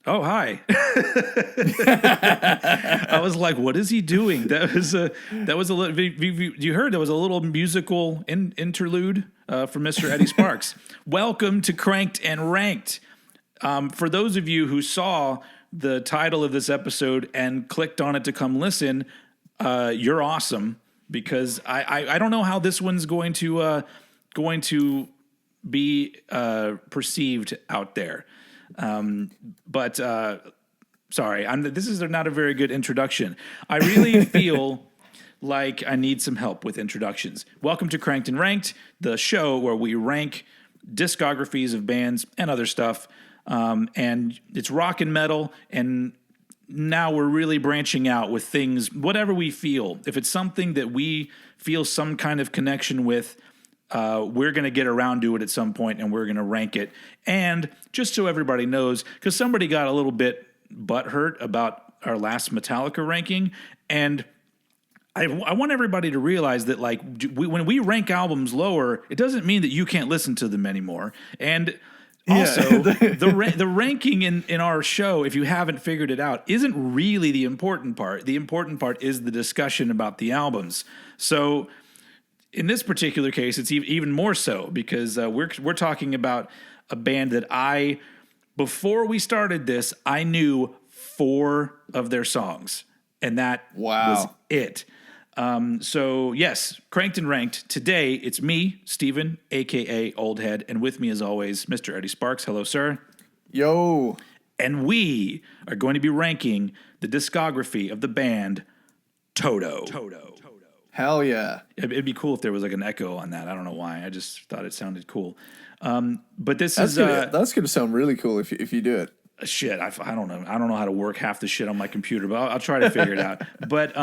Oh, hi. I was like, what is he doing? That was a little, you heard there was a little musical interlude from Mr. Eddie Sparxx. Welcome to Cranked and Ranked. For those of you who saw the title of this episode and clicked on it to come listen, you're awesome, because I don't know how this one's going to be perceived out there. But sorry, this is not a very good introduction. I really feel like I need some help with introductions. Welcome to Cranked and Ranked, the show where we rank discographies of bands and other stuff. And it's rock and metal, and now we're really branching out with things, whatever we feel. If it's something that we feel some kind of connection with, we're going to get around to it at some point, and we're going to rank it. And just so everybody knows, because somebody got a little bit butthurt about our last Metallica ranking, and I want everybody to realize that, like, when we rank albums lower, it doesn't mean that you can't listen to them anymore. And also, the ranking in our show, if you haven't figured it out, isn't really the important part. The important part is the discussion about the albums. So in this particular case, it's even more so, because we're talking about a band that before we started this, I knew 4 of their songs, and that was it. So yes, Cranked and Ranked. Today, it's me, Steven, a.k.a. Oldhead, and with me as always, Mr. Eddie Sparxx. Hello, sir. Yo. And we are going to be ranking the discography of the band Toto. Hell yeah. It'd be cool if there was like an echo on that. I don't know why. I just thought it sounded cool. But that's going to sound really cool if you do it. Shit, I don't know. I don't know how to work half the shit on my computer, but I'll try to figure it out. But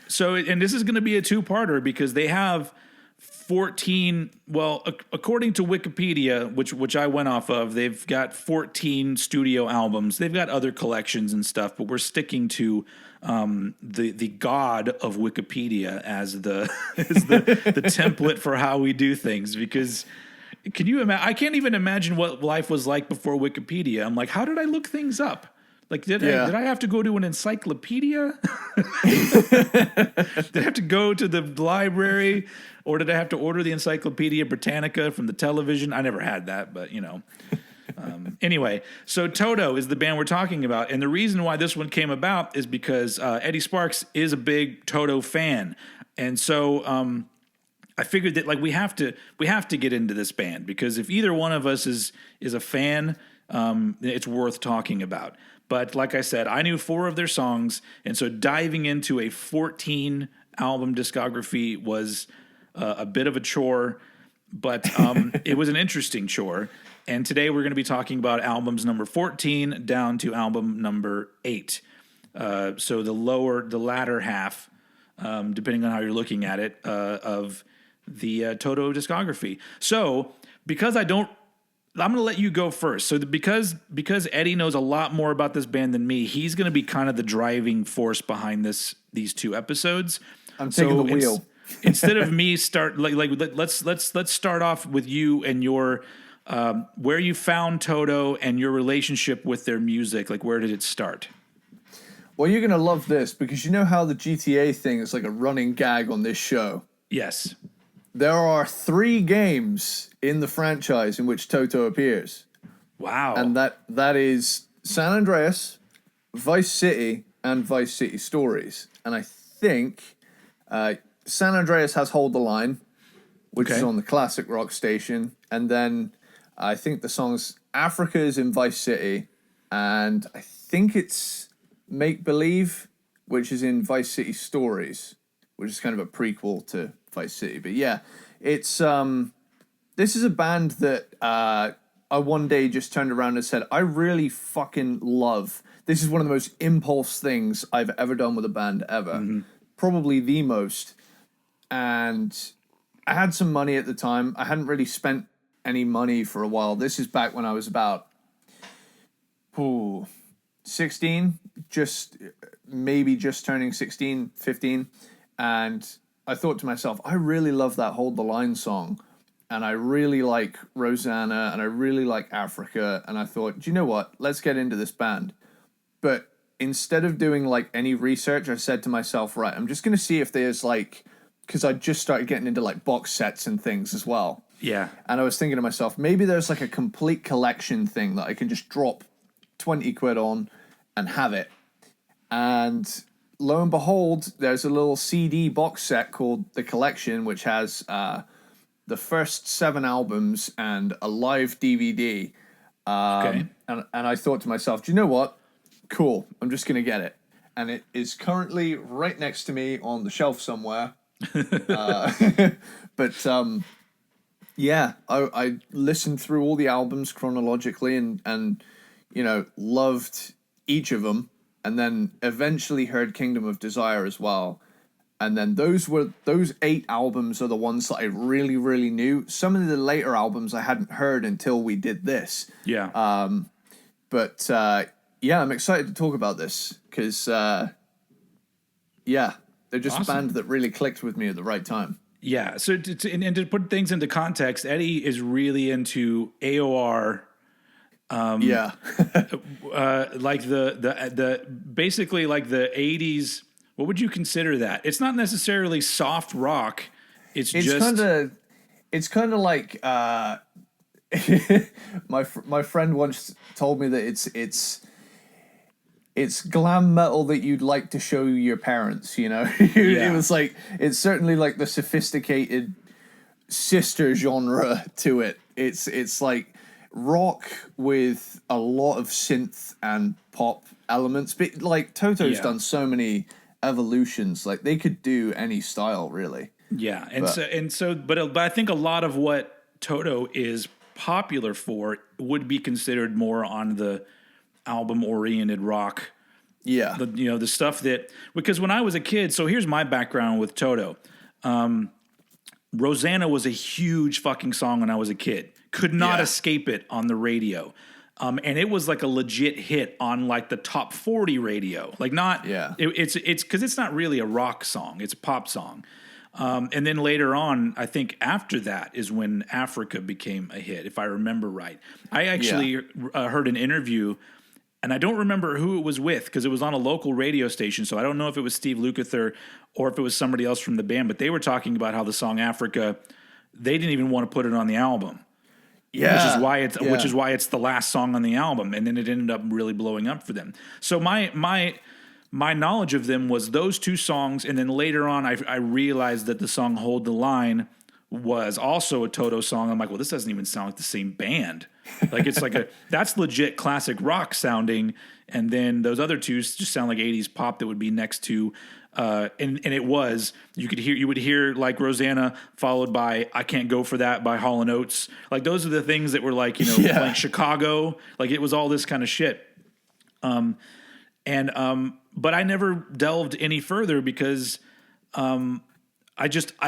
so this is going to be a 2-parter, because they have 14. Well, according to Wikipedia, which I went off of, they've got 14 studio albums. They've got other collections and stuff, but we're sticking to the god of Wikipedia as the template for how we do things, because can you imagine? I can't even imagine what life was like before Wikipedia. I'm like, how did I look things up? Like, did I have to go to an encyclopedia? Did I have to go to the library, or did I have to order the Encyclopedia Britannica from the television? I never had that, but you know. Anyway, so Toto is the band we're talking about, and the reason why this one came about is because Eddie Sparxx is a big Toto fan, and so I figured that, like, we have to get into this band, because if either one of us is a fan, it's worth talking about. But like I said, I knew 4 of their songs, and so diving into a 14 album discography was a bit of a chore, but it was an interesting chore. And today we're going to be talking about albums number 14 down to album number 8. So the latter half, depending on how you're looking at it, of the Toto discography. So I'm going to let you go first. So because Eddie knows a lot more about this band than me, he's going to be kind of the driving force behind these 2 episodes. I'm taking the wheel. Instead of me let's start off with you and your where you found Toto and your relationship with their music. Like, where did it start? Well, you're going to love this, because you know how the GTA thing is like a running gag on this show? Yes. There are 3 games in the franchise in which Toto appears. Wow. And that is San Andreas, Vice City, and Vice City Stories. And I think San Andreas has Hold the Line, which is on the classic rock station. And then I think the song's Africa is in Vice City. And I think it's Make Believe, which is in Vice City Stories, which is kind of a prequel to Vice City. But yeah, it's this is a band that I one day just turned around and said, I really fucking love. This is one of the most impulse things I've ever done with a band ever. Mm-hmm. probably the most. And I had some money at the time. I hadn't really spent any money for a while. This is back when I was about 16, maybe just turning 16, 15. And I thought to myself, I really love that Hold the Line song. And I really like Rosanna, and I really like Africa. And I thought, do you know what? Let's get into this band. But instead of doing like any research, I said to myself, right, I'm just going to see if there's like, because I just started getting into like box sets and things as well. Yeah. And I was thinking to myself, maybe there's like a complete collection thing that I can just drop 20 quid on and have it. And lo and behold, there's a little CD box set called The Collection, which has the first 7 albums and a live DVD. Okay. And I thought to myself, do you know what? Cool. I'm just going to get it. And it is currently right next to me on the shelf somewhere. But yeah, I listened through all the albums chronologically and you know, loved each of them, and then eventually heard Kingdom of Desire as well. And then those 8 albums are the ones that I really, really knew. Some of the later albums I hadn't heard until we did this. Yeah. But yeah, I'm excited to talk about this because yeah, they're just Awesome. a band that really clicked with me at the right time. Yeah. So to put things into context, Eddie is really into AOR. Yeah. Like the basically like the 80s. What would you consider that? It's not necessarily soft rock. It's just kind of like my friend once told me that it's glam metal that you'd like to show your parents, you know. Yeah. It was like, it's certainly like the sophisticated sister genre to it. It's like rock with a lot of synth and pop elements, but like Toto's done so many evolutions, like they could do any style really. Yeah, but I think a lot of what Toto is popular for would be considered more on the album-oriented rock. Yeah, The stuff that, because when I was a kid, so here's my background with Toto. Rosanna was a huge fucking song when I was a kid. Could not escape it on the radio. And it was like a legit hit on like the top 40 radio. Like it's because it's not really a rock song. It's a pop song. And then later on, I think after that is when Africa became a hit, if I remember right. I actually heard an interview, and I don't remember who it was with because it was on a local radio station. So I don't know if it was Steve Lukather or if it was somebody else from the band, but they were talking about how the song Africa, they didn't even want to put it on the album. Yeah, which is why it's the last song on the album, and then it ended up really blowing up for them. So my knowledge of them was those 2 songs, and then later on I realized that the song "Hold the Line" was also a Toto song. I'm like, well, this doesn't even sound like the same band. Like it's like that's legit classic rock sounding, and then those other 2 just sound like 80s pop that would be next to. And it was, you would hear like Rosanna followed by I Can't Go For That by Hall & Oates. Like those are the things that were like, playing Chicago. Like it was all this kind of shit. But I never delved any further because I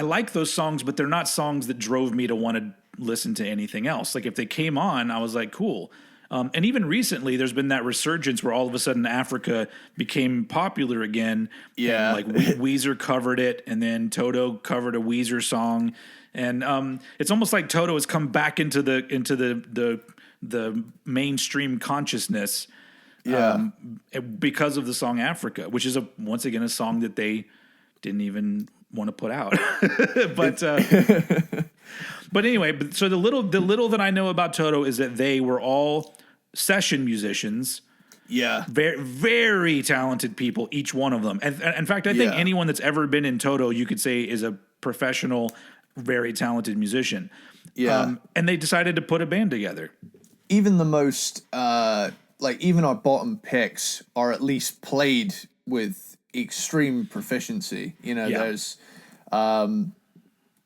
like those songs, but they're not songs that drove me to want to listen to anything else. Like if they came on, I was like, cool. And even recently, there's been that resurgence where all of a sudden Africa became popular again. Yeah, and like Weezer covered it, and then Toto covered a Weezer song, and it's almost like Toto has come back into the mainstream consciousness. Because of the song Africa, which is once again a song that they didn't even want to put out. But anyway, so the little that I know about Toto is that they were all session musicians. Yeah. Very, very talented people, each one of them. And in fact, I think anyone that's ever been in Toto, you could say is a professional, very talented musician. Yeah. And they decided to put a band together. Even the most, even our bottom picks are at least played with extreme proficiency. There's,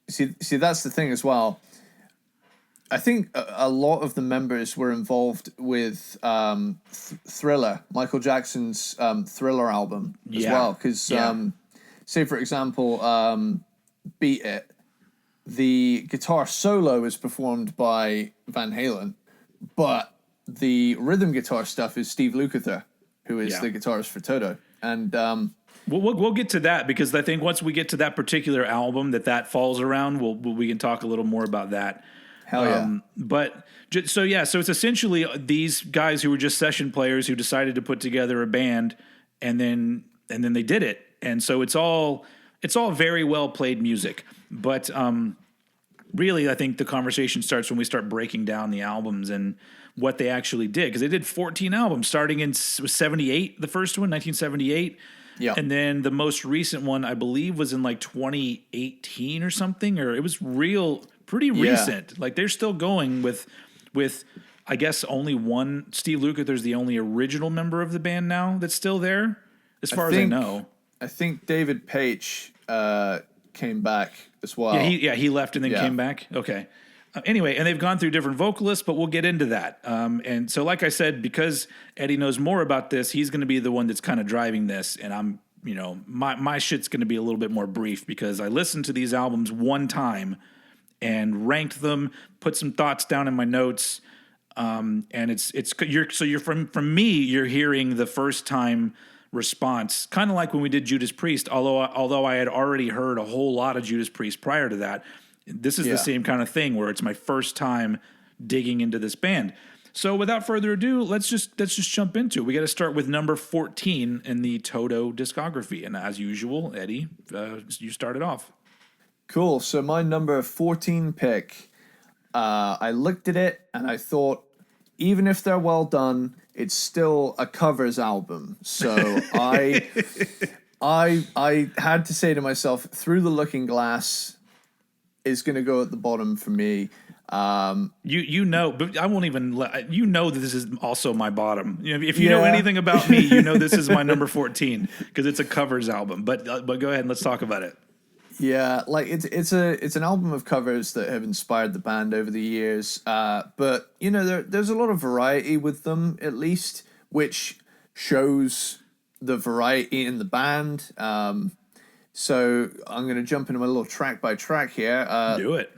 see, that's the thing as well. I think a lot of the members were involved with Thriller, Michael Jackson's Thriller album as well. Because say for example, Beat It, the guitar solo is performed by Van Halen, but the rhythm guitar stuff is Steve Lukather, who is the guitarist for Toto. And we'll get to that, because I think once we get to that particular album that falls around, we can talk a little more about that. Hell yeah. So it's essentially these guys who were just session players who decided to put together a band, and then they did it. And so it's all very well played music. But really, I think the conversation starts when we start breaking down the albums and what they actually did, because they did 14 albums starting in 78, the first one, 1978. Yeah. And then the most recent one, I believe, was in like 2018 or something, or it was pretty recent. Like they're still going with I guess only one. Steve Lukather's the only original member of the band now that's still there, as far as I know. I think David Page came back as well. He left and then came back. Okay. Anyway, and they've gone through different vocalists, but we'll get into that. And so, like I said, because Eddie knows more about this, he's going to be the one that's kind of driving this. And I'm, my shit's going to be a little bit more brief, because I listened to these albums one time and ranked them, put some thoughts down in my notes. And you're from me, you're hearing the first time response, kind of like when we did Judas Priest, although I had already heard a whole lot of Judas Priest prior to that. This is the same kind of thing where it's my first time digging into this band. So without further ado, let's just jump into it. We got to start with number 14 in the Toto discography. And as usual, Eddie, you started off. Cool. So my number 14 pick, I looked at it and I thought, even if they're well done, it's still a covers album. So I had to say to myself, Through the Looking Glass is going to go at the bottom for me. But I won't even that this is also my bottom. If you know anything about me, this is my number 14, because it's a covers album. But go ahead and let's talk about it. Yeah, like it's an album of covers that have inspired the band over the years. But there's a lot of variety with them, at least, which shows the variety in the band. So I'm going to jump into my little track by track here. Do it.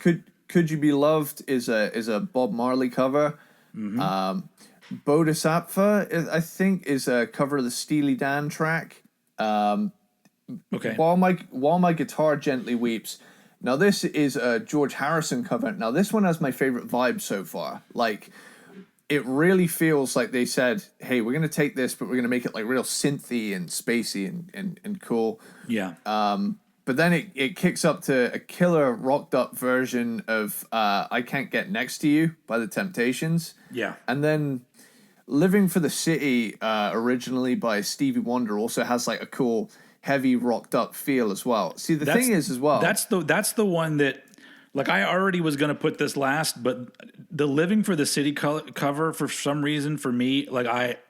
Could You Be Loved is a Bob Marley cover. Mm-hmm. Bodhisattva, I think, is a cover of the Steely Dan track. Okay. While my guitar gently weeps. Now this is a George Harrison cover. Now this one has my favorite vibe so far. Like, it really feels like they said, "Hey, we're gonna take this, but we're gonna make it like real synthy and spacey and cool." Yeah. But then it kicks up to a killer rocked up version of "I Can't Get Next to You" by the Temptations. Yeah. And then "Living for the City," originally by Stevie Wonder, also has like a cool heavy rocked up feel as well. See, the thing is as well, that's the one that, like, I already was going to put this last, but the Living for the City cover, for some reason, for me, like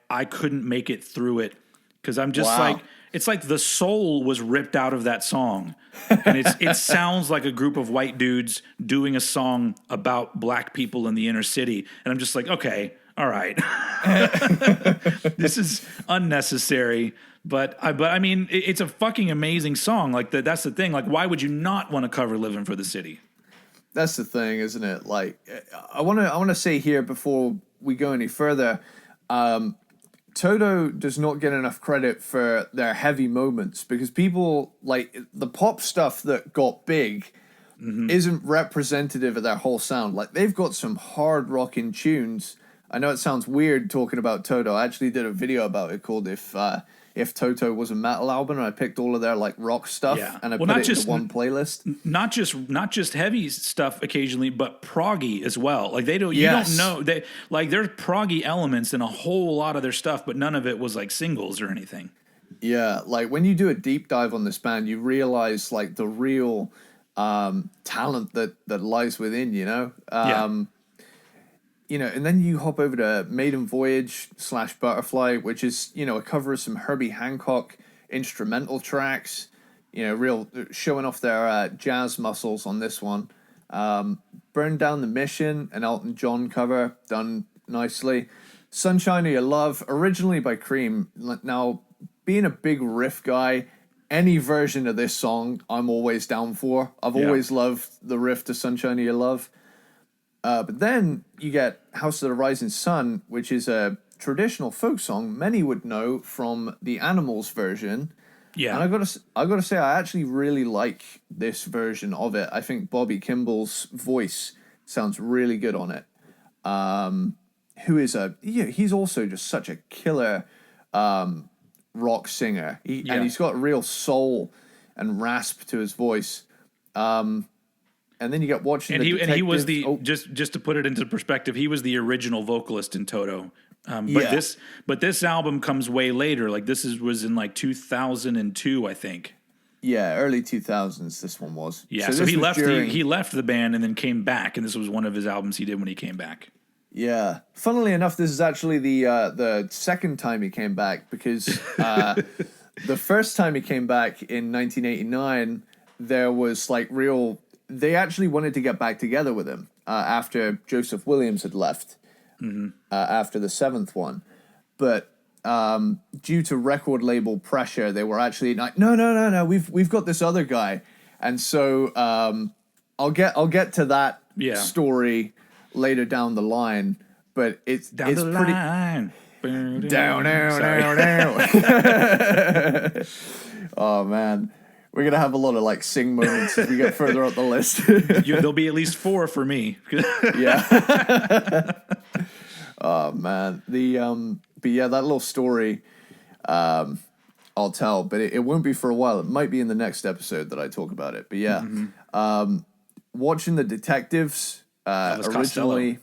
I couldn't make it through it, because I'm just like, it's like the soul was ripped out of that song, and it sounds like a group of white dudes doing a song about black people in the inner city, and I'm just like, okay, all right, this is unnecessary. But I mean, it's a fucking amazing song. Like, that's the thing. Like, why would you not want to cover "Living for the City"? That's the thing, isn't it? Like, I want to say here before we go any further, Toto does not get enough credit for their heavy moments, because people, like, the pop stuff that got big isn't representative of their whole sound. Like, they've got some hard rocking tunes. I know it sounds weird talking about Toto. I actually did a video about it called If Toto Was a Metal Album, and I picked all of their like rock stuff and I put it into one playlist. Not just heavy stuff occasionally, but proggy as well. Like, you don't know, there's proggy elements in a whole lot of their stuff, but none of it was like singles or anything. Yeah, like when you do a deep dive on this band, you realize like the real talent that lies within, and then you hop over to Maiden Voyage / Butterfly, which is, a cover of some Herbie Hancock instrumental tracks, real showing off their jazz muscles on this one. Burn Down the Mission, an Elton John cover, done nicely. Sunshine of Your Love, originally by Cream. Now, being a big riff guy, any version of this song, I'm always down for. I've always loved the riff to Sunshine of Your Love. But then you get House of the Rising Sun, which is a traditional folk song many would know from the Animals version. Yeah. And I gotta say, I actually really like this version of it. I think Bobby Kimball's voice sounds really good on it. Who is he's also just such a killer rock singer. And he's got real soul and rasp to his voice. And then you get watching he was just to put it into perspective, he was the original vocalist in Toto. But this album comes way later. Like was in like 2002, I think. Yeah, early 2000s. This one was. Yeah, so he left the band and then came back, and this was one of his albums he did when he came back. Yeah, funnily enough, this is actually the second time he came back, because the first time he came back in 1989, there was like they actually wanted to get back together with him after Joseph Williams had left after the seventh one, but due to record label pressure, they were actually like, no, we've got this other guy, and so I'll get to that story later down the line, but it's pretty line. Down. Oh man, we're gonna have a lot of like sing moments as we get further up the list. There'll be at least 4 for me. Yeah. Oh man, but yeah, that little story, I'll tell, but it won't be for a while. It might be in the next episode that I talk about it. But yeah, watching The Detectives. Elvis Originally, Costello.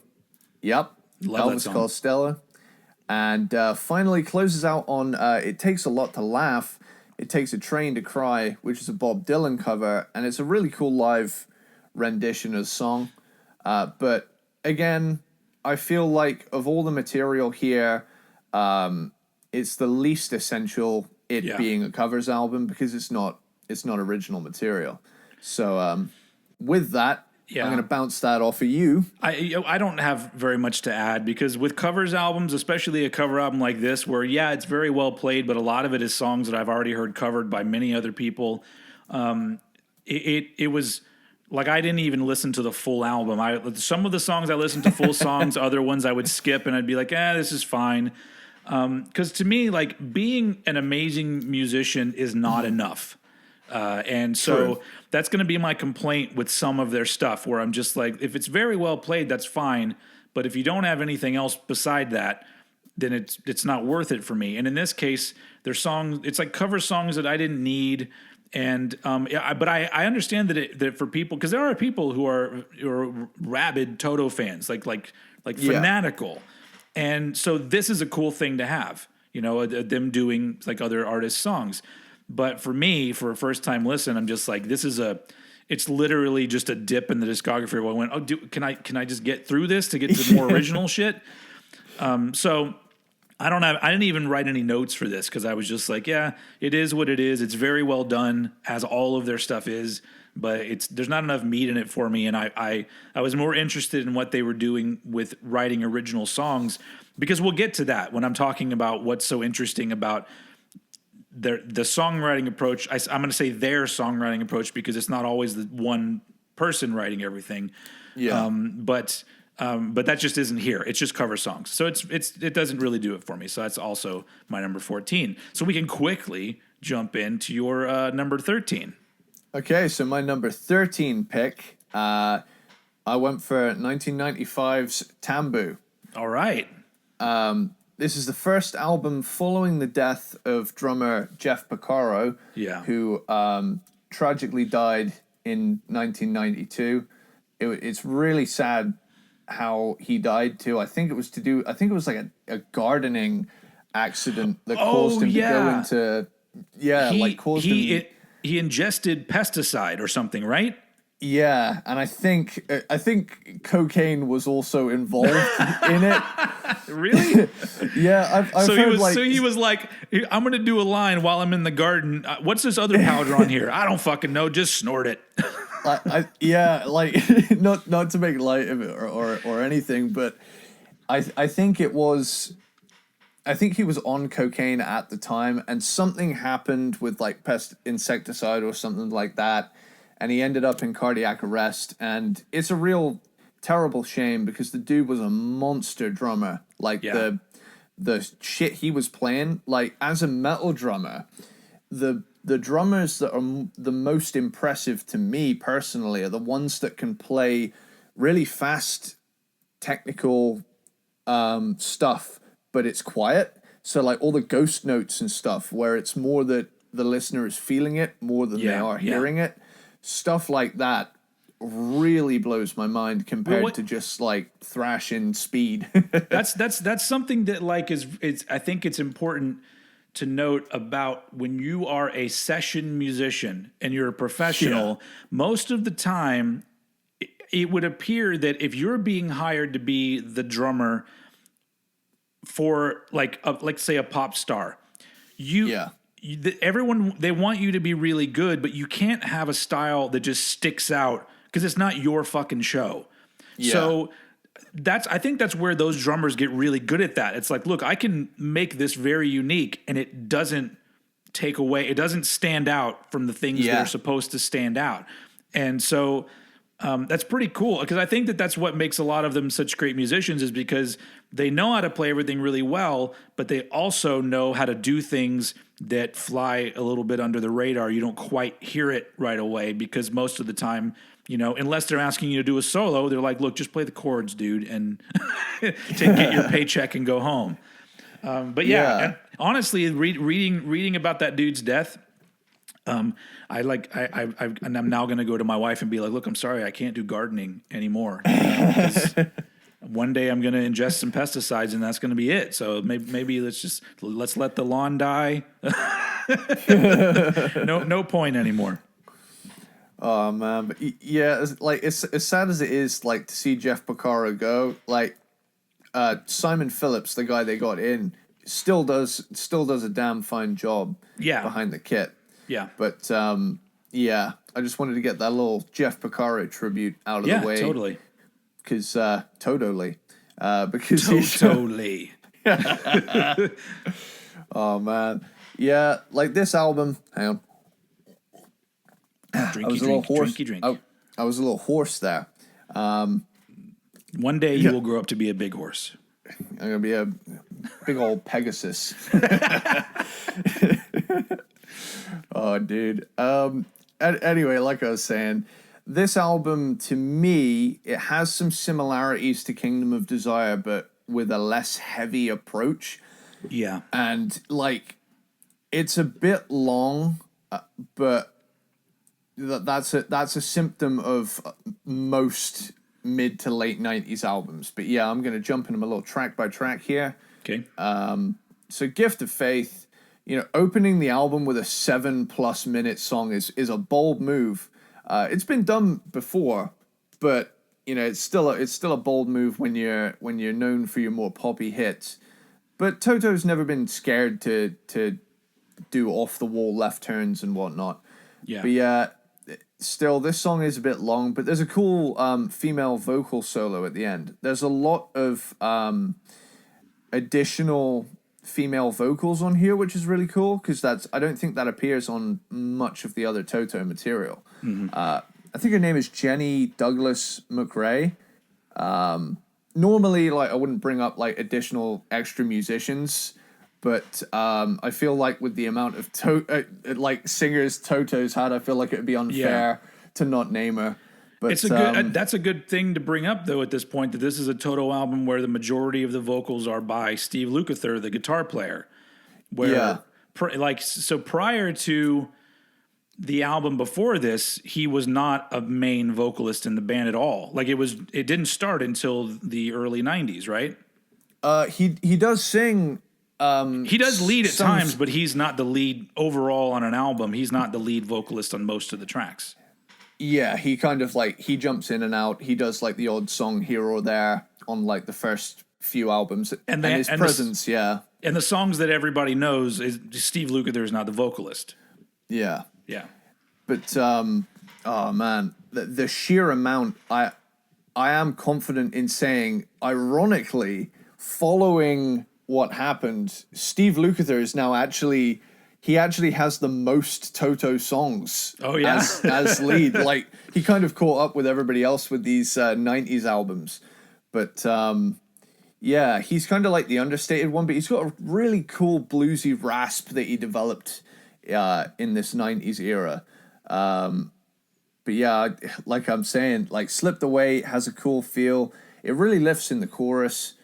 Yep, Love Elvis Costello, and finally closes out on "It Takes a Lot to Laugh." It Takes a Train to Cry, which is a Bob Dylan cover, and it's a really cool live rendition of the song. But again, I feel like of all the material here, it's the least essential. Being a covers album, because it's not original material. So with that. Yeah. I'm going to bounce that off of you. I don't have very much to add, because with covers albums, especially a cover album like this, where, it's very well played, but a lot of it is songs that I've already heard covered by many other people. It was like I didn't even listen to the full album. Some of the songs I listened to full songs, other ones I would skip, and I'd be like, this is fine. Because to me, like, being an amazing musician is not enough. And so that's going to be my complaint with some of their stuff, where I'm just like, if it's very well played, that's fine. But if you don't have anything else beside that, then it's not worth it for me. And in this case, their songs, it's like cover songs that I didn't need. And but I understand that for people, because there are people who are rabid Toto fans, like fanatical. And so this is a cool thing to have, them doing like other artists' songs. But for me, for a first time listen, I'm just like, it's literally just a dip in the discography where I went, can I just get through this to get to the more original shit? So I didn't even write any notes for this, because I was just like, it is what it is. It's very well done, as all of their stuff is, but there's not enough meat in it for me. And I was more interested in what they were doing with writing original songs, because we'll get to that when I'm talking about what's so interesting about the songwriting approach. I'm going to say their songwriting approach, because it's not always the one person writing everything. Yeah. But that just isn't here. It's just cover songs. So it doesn't really do it for me. So that's also my number 14. So we can quickly jump into your number 13. Okay. So my number 13 pick, I went for 1995's Tambu. All right. This is the first album following the death of drummer Jeff Porcaro, who tragically died in 1992. It's really sad how he died too. I think it was like a gardening accident that caused him to go into he ingested pesticide or something, right? Yeah, and I think cocaine was also involved in it. Really? Yeah, I've heard so he was like, I'm going to do a line while I'm in the garden. What's this other powder on here? I don't fucking know. Just snort it. Not to make light of it or anything, but I think it was I think he was on cocaine at the time, and something happened with like pest insecticide or something like that, and he ended up in cardiac arrest. And it's a real terrible shame because the dude was a monster drummer. Like the shit he was playing, like as a metal drummer, the drummers that are the most impressive to me personally are the ones that can play really fast technical stuff, but it's quiet. So like all the ghost notes and stuff where it's more that the listener is feeling it more than they are hearing it. Stuff like that really blows my mind compared to just like thrashing speed. that's something that like is I think it's important to note about when you are a session musician and you're a professional. Most of the time it would appear that if you're being hired to be the drummer for like say a pop star, everyone, they want you to be really good, but you can't have a style that just sticks out because it's not your fucking show. So I think that's where those drummers get really good at that. It's like, look, I can make this very unique and it doesn't take away, it doesn't stand out from the things that are supposed to stand out. And so that's pretty cool because I think that that's what makes a lot of them such great musicians is because they know how to play everything really well, but they also know how to do things that fly a little bit under the radar. You don't quite hear it right away because most of the time, you know, unless they're asking you to do a solo, they're like, look, just play the chords, dude, and get your paycheck and go home. But and honestly, reading about that dude's death, and I'm now going to go to my wife and be like, look, I'm sorry, I can't do gardening anymore. One day I'm going to ingest some pesticides and that's going to be it. So maybe let's let the lawn die. No point anymore. Oh man, but it's as sad as it is, like to see Jeff Porcaro go. Like Simon Phillips, the guy they got in, still does a damn fine job. Behind the kit. Yeah, but I just wanted to get that little Jeff Porcaro tribute out of the way. Totally. Because totally. Oh man, like this album. Hang on. I was a little hoarse. I was a little hoarse there. One day you will grow up to be a big horse. I'm gonna be a big old Pegasus. Oh, dude. Anyway, like I was saying, this album to me, it has some similarities to Kingdom of Desire, but with a less heavy approach. Yeah, and like it's a bit long, but that's a symptom of most mid to late 90s albums. But yeah, I'm going to jump into them a little track by track here. Okay. So Gift of Faith, you know, opening the album with a 7+ minute song is a bold move. It's been done before, but you know, it's still a bold move when you're known for your more poppy hits. But Toto's never been scared to do off the wall left turns and whatnot. Yeah. But yeah, still, this song is a bit long, but there's a cool female vocal solo at the end. There's a lot of additional female vocals on here, which is really cool because I don't think that appears on much of the other Toto material. Mm-hmm. I think her name is Jenny Douglas McRae. Normally, like, I wouldn't bring up like additional extra musicians, but I feel like with the amount of singers Toto's had, I feel like it would be unfair to not name her. But it's that's a good thing to bring up though at this point, that this is a Toto album where the majority of the vocals are by Steve Lukather, the guitar player. Where prior to the album before this, he was not a main vocalist in the band at all. Like it didn't start until the early 90s, right? He does sing. He does lead at times, but he's not the lead overall on an album. He's not the lead vocalist on most of the tracks. Yeah, he kind of like, he jumps in and out. He does like the odd song here or there on like the first few albums. And his presence, And the songs that everybody knows is Steve Lukather is not the vocalist. Yeah. Yeah. But, oh man, the sheer amount, I am confident in saying, ironically, following what happened. Steve Lukather is now actually has the most Toto songs. Oh yeah, as lead. Like he kind of caught up with everybody else with these 90s albums, but yeah, he's kind of like the understated one. But he's got a really cool bluesy rasp that he developed in this 90s era. But yeah, like I'm saying, like Slipped Away has a cool feel. It really lifts in the chorus.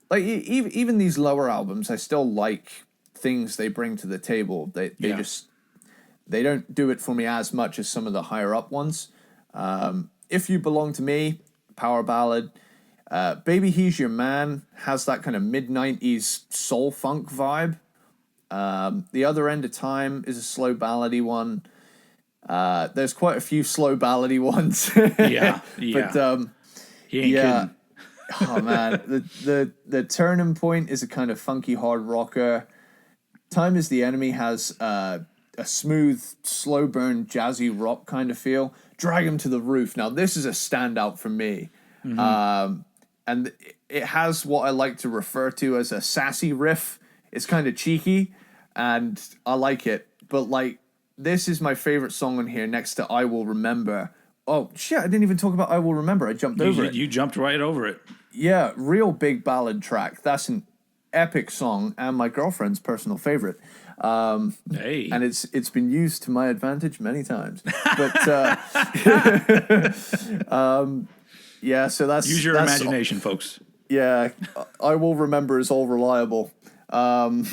Like even these lower albums, I still like things they bring to the table. They don't do it for me as much as some of the higher up ones. If You Belong to Me, power ballad. Baby He's Your Man has that kind of mid-90s soul funk vibe. The Other End of Time is a slow ballady one. There's quite a few slow ballady ones. yeah. But He ain't kidding. Oh man, the Turning Point is a kind of funky hard rocker. Time Is the Enemy has a smooth, slow burn, jazzy rock kind of feel. Drag 'Em to the Roof. Now this is a standout for me, and it has what I like to refer to as a sassy riff. It's kind of cheeky, and I like it. But like, this is my favorite song on here, next to I Will Remember. Oh shit! I didn't even talk about I Will Remember. I jumped over it. You jumped right over it. Yeah, real big ballad track. That's an epic song and my girlfriend's personal favorite. Hey. And it's been used to my advantage many times. But yeah, so that's Use your imagination, folks. Yeah, I Will Remember is all reliable. But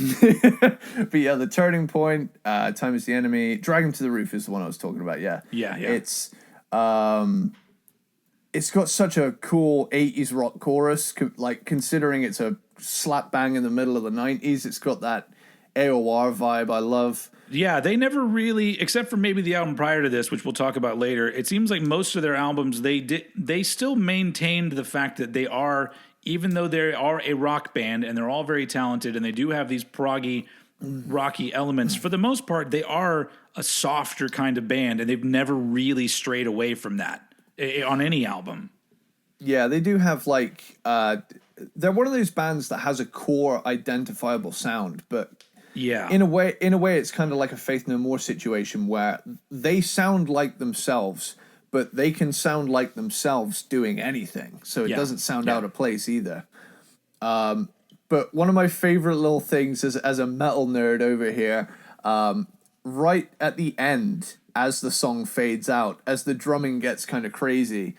yeah, The Turning Point, Time Is the Enemy, Drag 'Em to the Roof is the one I was talking about. Yeah. It's got such a cool 80s rock chorus, like considering it's a slap bang in the middle of the 90s. It's got that AOR vibe I love. Yeah, they never really, except for maybe the album prior to this, which we'll talk about later. It seems like most of their albums, they still maintained the fact that they are, even though they are a rock band and they're all very talented and they do have these proggy, rocky elements, for the most part, they are a softer kind of band, and they've never really strayed away from that on any album. Yeah, they do have like they're one of those bands that has a core identifiable sound, but yeah, in a way it's kind of like a Faith No More situation where they sound like themselves, but they can sound like themselves doing anything, so it doesn't sound out of place either. But one of my favorite little things as a metal nerd over here, right at the end, as the song fades out, as the drumming gets kind of crazy,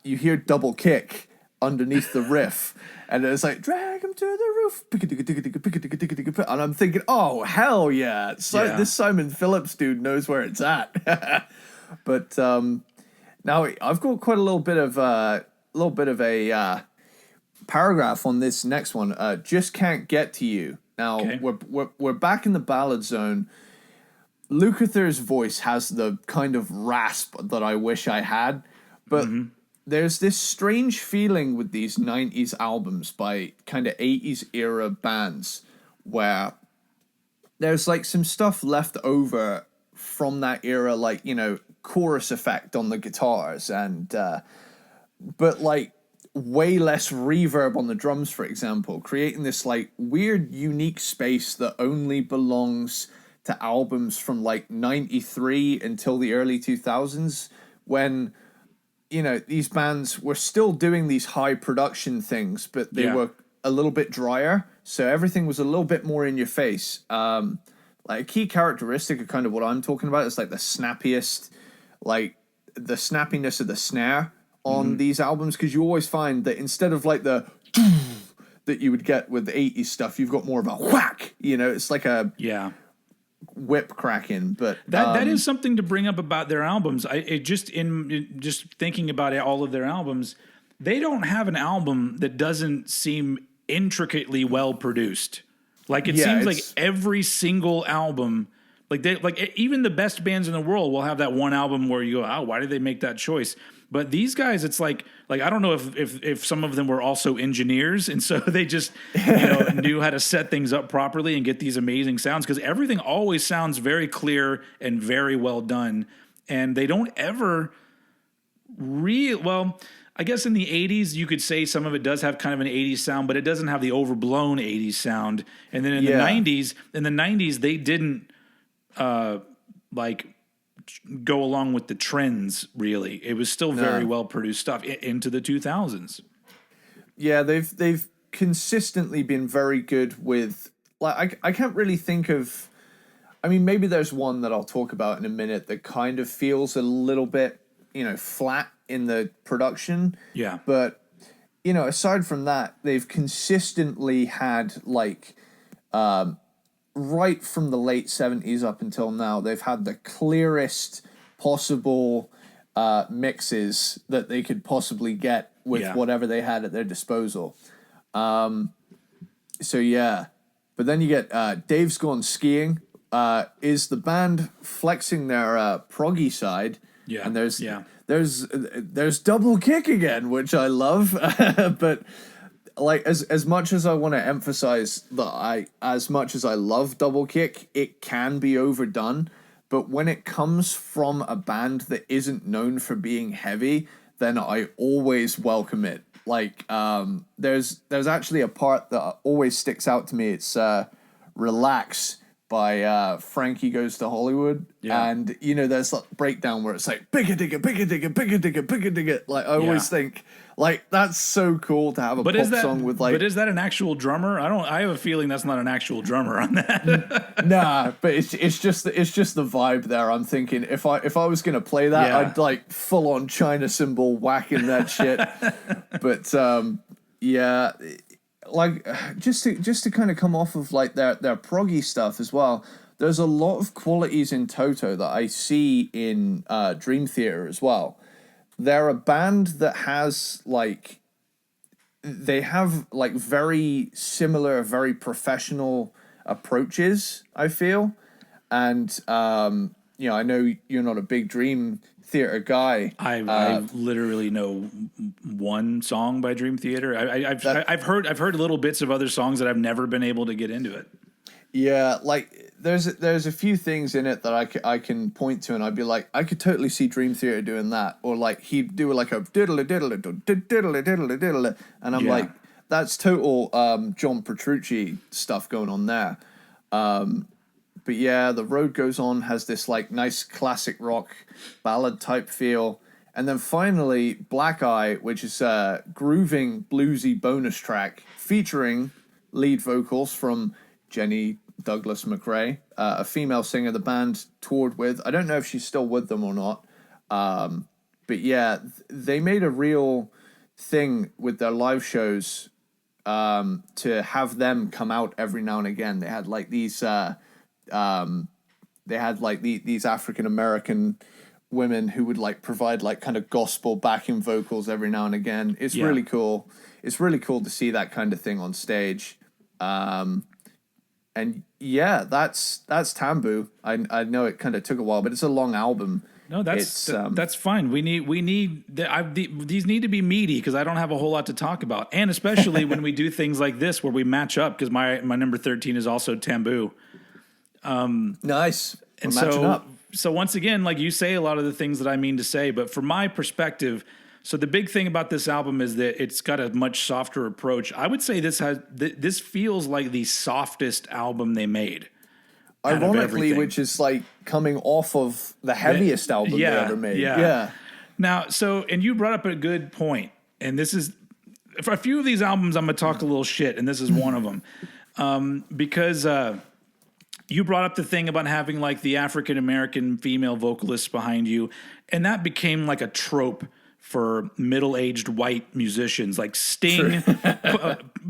you hear double kick underneath the riff, and it's like, drag 'em to the roof, and I'm thinking, oh hell yeah, this Simon Phillips dude knows where it's at. But now I've got quite a little bit of a paragraph on this next one. Just Can't Get to You. Now we're back in the ballad zone. Lukather's voice has the kind of rasp that I wish I had, but there's this strange feeling with these 90s albums by kind of 80s era bands where there's like some stuff left over from that era, like, you know, chorus effect on the guitars and but like way less reverb on the drums, for example, creating this like weird unique space that only belongs to albums from like 93 until the early 2000s, when, you know, these bands were still doing these high production things, but they were a little bit drier, so everything was a little bit more in your face. Like a key characteristic of kind of what I'm talking about is like the snappiness of the snare on these albums, because you always find that instead of like the that you would get with the 80s stuff, you've got more of a whack, you know, it's like a whip cracking. But that is something to bring up about their albums. Just thinking about all of their albums, they don't have an album that doesn't seem intricately well produced. Like it seems like every single album, even the best bands in the world will have that one album where you go, oh, why did they make that choice? But these guys, it's like I don't know if some of them were also engineers, and so they just knew how to set things up properly and get these amazing sounds, because everything always sounds very clear and very well done, and they don't ever I guess in the 80s, you could say some of it does have kind of an 80s sound, but it doesn't have the overblown 80s sound. And then in the 90s, they didn't like go along with the trends, really. It was still very well produced stuff into the 2000s. Yeah, they've consistently been very good with, like, I can't really think of, I mean, maybe there's one that I'll talk about in a minute that kind of feels a little bit, flat in the production. Yeah. But, aside from that, they've consistently had, like, right from the late 70s up until now, they've had the clearest possible mixes that they could possibly get with whatever they had at their disposal. So, yeah. But then you get Dave's Gone Skiing. Is the band flexing their proggy side? Yeah. And there's double kick again, which I love. But like as much as I want to emphasize that as much as I love double kick, it can be overdone. But when it comes from a band that isn't known for being heavy, then I always welcome it. Like there's actually a part that always sticks out to me. It's Relax by Frankie Goes to Hollywood. Yeah. And, there's that breakdown where it's like, bigger digger, bigger digger, bigger digger, bigger digger. Like, I always think, like, that's so cool to have a pop song with, like... But is that an actual drummer? I have a feeling that's not an actual drummer on that. Nah, but it's just the vibe there. I'm thinking, if I was going to play that, I'd, like, full-on China cymbal whacking that shit. But, yeah... Like just to kind of come off of like their proggy stuff as well, there's a lot of qualities in Toto that I see in Dream Theater as well. They're a band that has like they have like very similar, very professional approaches, I feel. And I know you're not a big Dream Theater guy. I literally know one song by Dream Theater. I've heard little bits of other songs that I've never been able to get into it. Yeah, like there's a few things in it that I can point to, and I'd be like, I could totally see Dream Theater doing that, or like he'd do like a diddle diddle diddle diddle diddle, and I'm like, that's total John Petrucci stuff going on there. But yeah, The Road Goes On has this like nice classic rock ballad type feel. And then finally, Black Eye, which is a grooving bluesy bonus track featuring lead vocals from Jenny Douglas McRae, a female singer the band toured with. I don't know if she's still with them or not. But yeah, they made a real thing with their live shows to have them come out every now and again. They had like these... they had like these African American women who would like provide like kind of gospel backing vocals every now and again. It's really cool. It's really cool to see that kind of thing on stage. And yeah, that's Tambu. I know it kind of took a while, but it's a long album. No, that's fine. These need to be meaty because I don't have a whole lot to talk about, and especially when we do things like this where we match up, because my number 13 is also Tambu. Nice. And so once again, like you say a lot of the things that I mean to say, but from my perspective, so the big thing about this album is that it's got a much softer approach. I would say this feels like the softest album they made. Ironically, which is like coming off of the heaviest album they ever made. Yeah. Now, and you brought up a good point, and this is, for a few of these albums, I'm going to talk a little shit, and this is one of them. Because you brought up the thing about having like the African-American female vocalists behind you, and that became like a trope for middle-aged white musicians like Sting.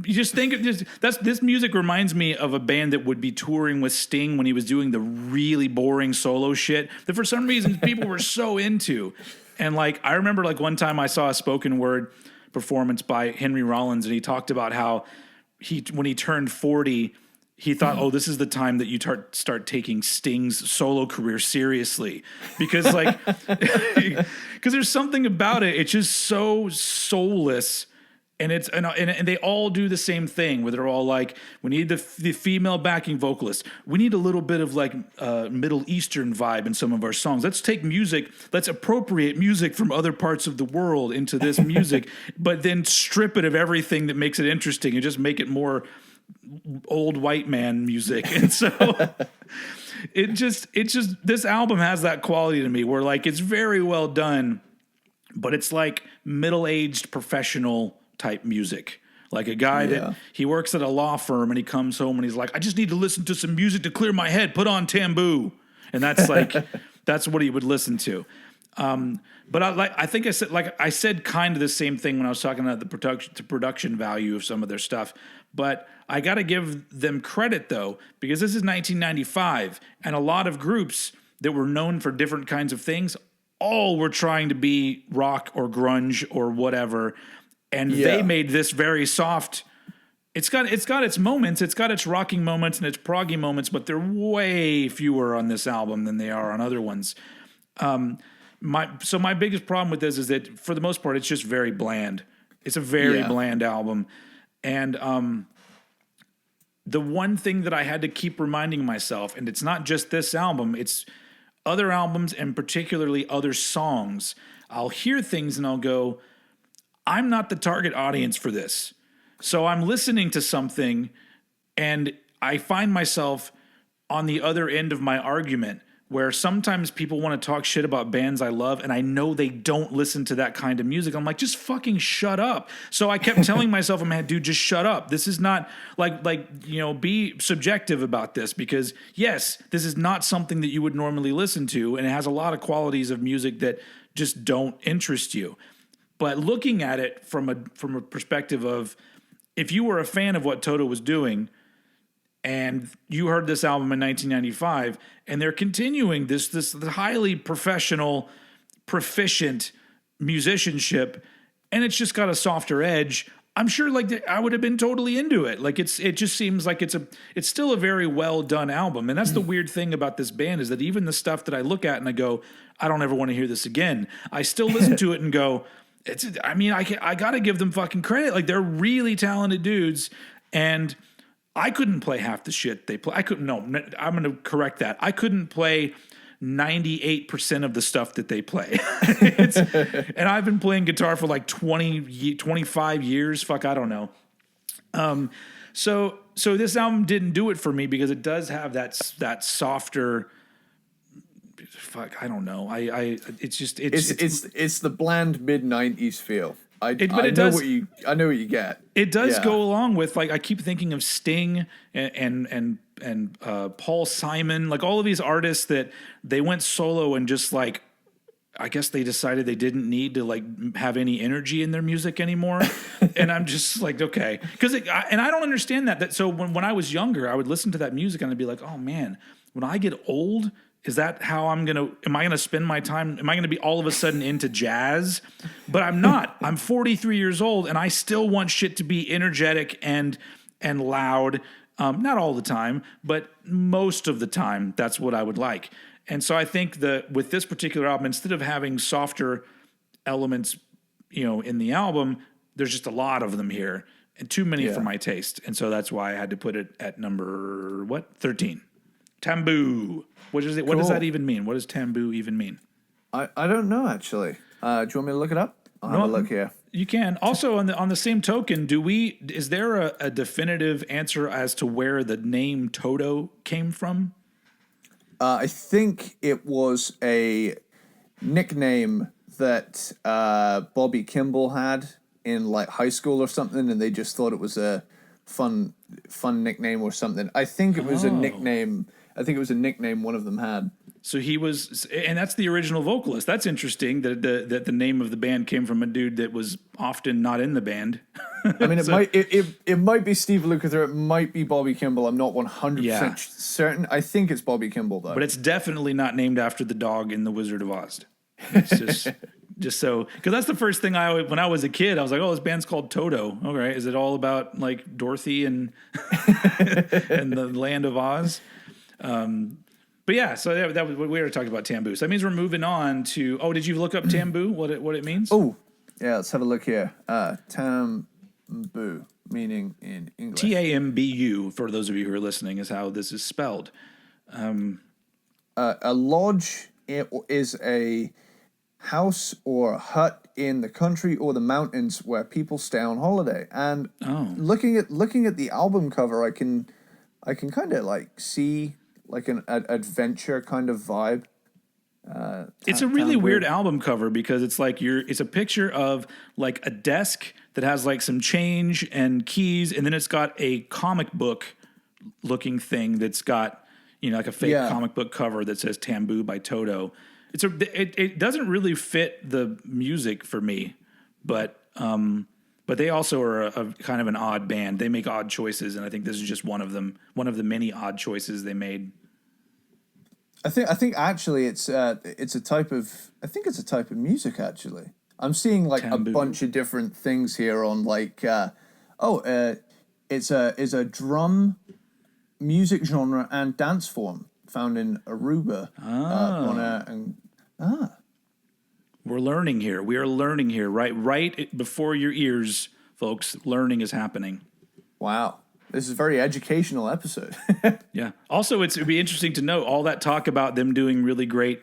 You just think this music reminds me of a band that would be touring with Sting when he was doing the really boring solo shit that for some reason people were so into. And like I remember like one time I saw a spoken word performance by Henry Rollins, and he talked about how when he turned 40, he thought, oh, this is the time that you start taking Sting's solo career seriously. Because, because there's something about it. It's just so soulless And they all do the same thing where they're all like, we need the female backing vocalist. We need a little bit of like Middle Eastern vibe in some of our songs. Let's take music. Let's appropriate music from other parts of the world into this music, but then strip it of everything that makes it interesting and just make it more old white man music. And so it just this album has that quality to me where like it's very well done, but it's like middle-aged professional type music. Like a guy that he works at a law firm and he comes home and he's like, I just need to listen to some music to clear my head. Put on Tambu. And that's like, that's what he would listen to. But I said kind of the same thing when I was talking about the production value of some of their stuff. But I got to give them credit though, because this is 1995 and a lot of groups that were known for different kinds of things all were trying to be rock or grunge or whatever. And they made this very soft. It's got its moments. It's got its rocking moments and its proggy moments, but they're way fewer on this album than they are on other ones. My biggest problem with this is that for the most part, it's just very bland. It's a very bland album. And the one thing that I had to keep reminding myself, and it's not just this album, it's other albums and particularly other songs. I'll hear things and I'll go, I'm not the target audience for this. So I'm listening to something and I find myself on the other end of my argument where sometimes people want to talk shit about bands I love and I know they don't listen to that kind of music. I'm like, just fucking shut up. So I kept telling myself, man, dude, just shut up. This is not be subjective about this because yes, this is not something that you would normally listen to. And it has a lot of qualities of music that just don't interest you. But looking at it from a perspective of if you were a fan of what Toto was doing and you heard this album in 1995 and they're continuing this highly professional, proficient musicianship and it's just got a softer edge, I'm sure like I would have been totally into it. Like it just seems like it's still a very well done album. And that's the weird thing about this band is that even the stuff that I look at and I go, I don't ever want to hear this again. I still listen to it and go, I got to give them fucking credit. Like they're really talented dudes and I couldn't play half the shit they play. I'm going to correct that. I couldn't play 98% of the stuff that they play. And I've been playing guitar for like 25 years. Fuck, I don't know. So this album didn't do it for me because it does have that softer, fuck, I don't know. It's the bland mid-90s feel. I know what you get. It does go along with like I keep thinking of Sting and Paul Simon, like all of these artists that they went solo and just like I guess they decided they didn't need to like have any energy in their music anymore. And I'm just like, okay, and I don't understand that. So when I was younger, I would listen to that music and I'd be like, oh man, when I get old. Is that how am I going to spend my time? Am I going to be all of a sudden into jazz? But I'm not. I'm 43 years old and I still want shit to be energetic and loud. Not all the time, but most of the time, that's what I would like. And so I think that with this particular album, instead of having softer elements, in the album, there's just a lot of them here and too many for my taste. And so that's why I had to put it at number 13. Tambu. What is it? What does that even mean? What does Tambu even mean? I don't know actually. Do you want me to look it up? I'll have a look here. You can. Also on the same token, is there a definitive answer as to where the name Toto came from? I think it was a nickname that Bobby Kimball had in like high school or something, and they just thought it was a fun nickname or something. I think it was a nickname. I think it was a nickname one of them had. So he was, and that's the original vocalist. That's interesting that the name of the band came from a dude that was often not in the band. I mean, it might be Steve Lukather, it might be Bobby Kimball. I'm not 100% certain. I think it's Bobby Kimball though. But it's definitely not named after the dog in The Wizard of Oz. It's just so, because that's the first thing when I was a kid, I was like, oh, this band's called Toto. Okay, is it all about like Dorothy and and the land of Oz? But yeah, so that was what we were talking about Tambu. So that means we're moving on to. Oh, did you look up Tambu? What it means? Oh, yeah. Let's have a look here. Tambu, meaning in English. Tambu, for those of you who are listening, is how this is spelled. A lodge is a house or hut in the country or the mountains where people stay on holiday. And looking at the album cover, I can kind of like see like an adventure kind of vibe. It's a really weird album cover because it's like it's a picture of like a desk that has like some change and keys, and then it's got a comic book looking thing that's got, like a fake comic book cover that says Tambu by Toto. It doesn't really fit the music for me, but they also are a kind of an odd band. They make odd choices, and I think this is just one of them, one of the many odd choices they made. I think actually it's a type of music actually. I'm seeing like Tambu. a bunch of different things here on like it's a drum music genre and dance form found in Aruba. We're learning here. We are learning here, right before your ears, folks. Learning is happening. Wow. This is a very educational episode. Yeah. Also, it'd be interesting to note all that talk about them doing really great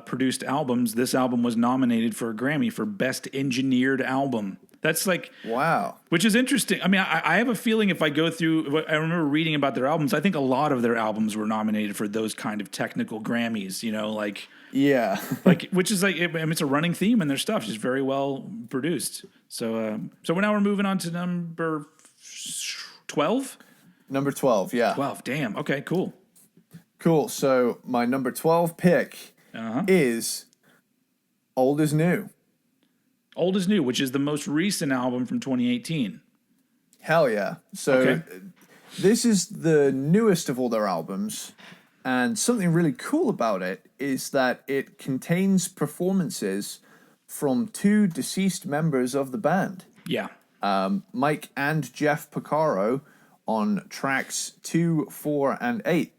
produced albums. This album was nominated for a Grammy for Best Engineered Album. That's like, wow. Which is interesting. I mean, I have a feeling if I go through, I remember reading about their albums, I think a lot of their albums were nominated for those kind of technical Grammys, like. Yeah. Which is like, it's a running theme in their stuff. It's very well produced. So now we're moving on to number 12? Number 12, yeah. 12, damn. Okay, cool. Cool. So my number 12 pick is Old Is New. Old Is New, which is the most recent album from 2018. Hell yeah. So this is the newest of all their albums. And something really cool about it is that it contains performances from two deceased members of the band. Yeah. Mike and Jeff Porcaro on tracks 2, 4, and 8.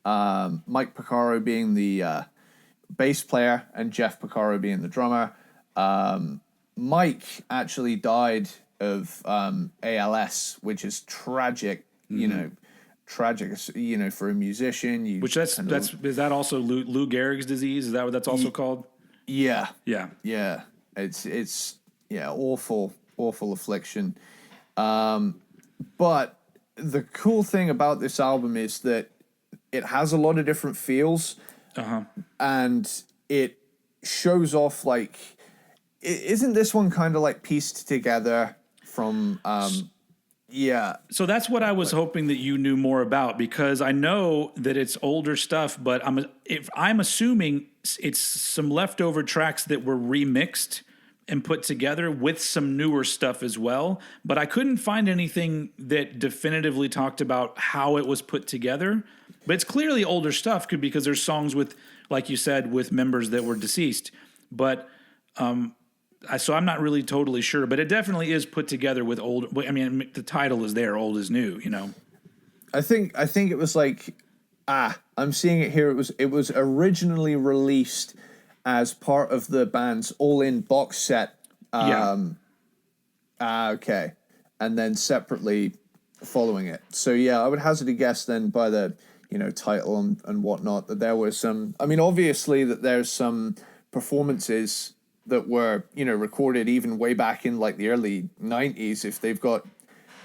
Mike Porcaro being the bass player and Jeff Porcaro being the drummer. Mike actually died of ALS, which is tragic, tragic, for a musician. Which is that also Lou Gehrig's disease? Is that what that's also called? Yeah. Yeah. Yeah. It's awful affliction. But the cool thing about this album is that it has a lot of different feels, and it shows off like, isn't this one kind of like pieced together from, So that's what I was hoping that you knew more about, because I know that it's older stuff, but I'm assuming it's some leftover tracks that were remixed and put together with some newer stuff as well. But I couldn't find anything that definitively talked about how it was put together. But it's clearly older stuff because there's songs with, like you said, with members that were deceased. But so I'm not really totally sure, but it definitely is put together with old. I mean, the title is there, Old Is New, I think it was like, I'm seeing it here. It was originally released as part of the band's all-in box set. Okay. And then separately following it. So yeah, I would hazard a guess then by the, title and whatnot, that there was some, obviously that there's some performances that were, recorded even way back in like the early 90s if they've got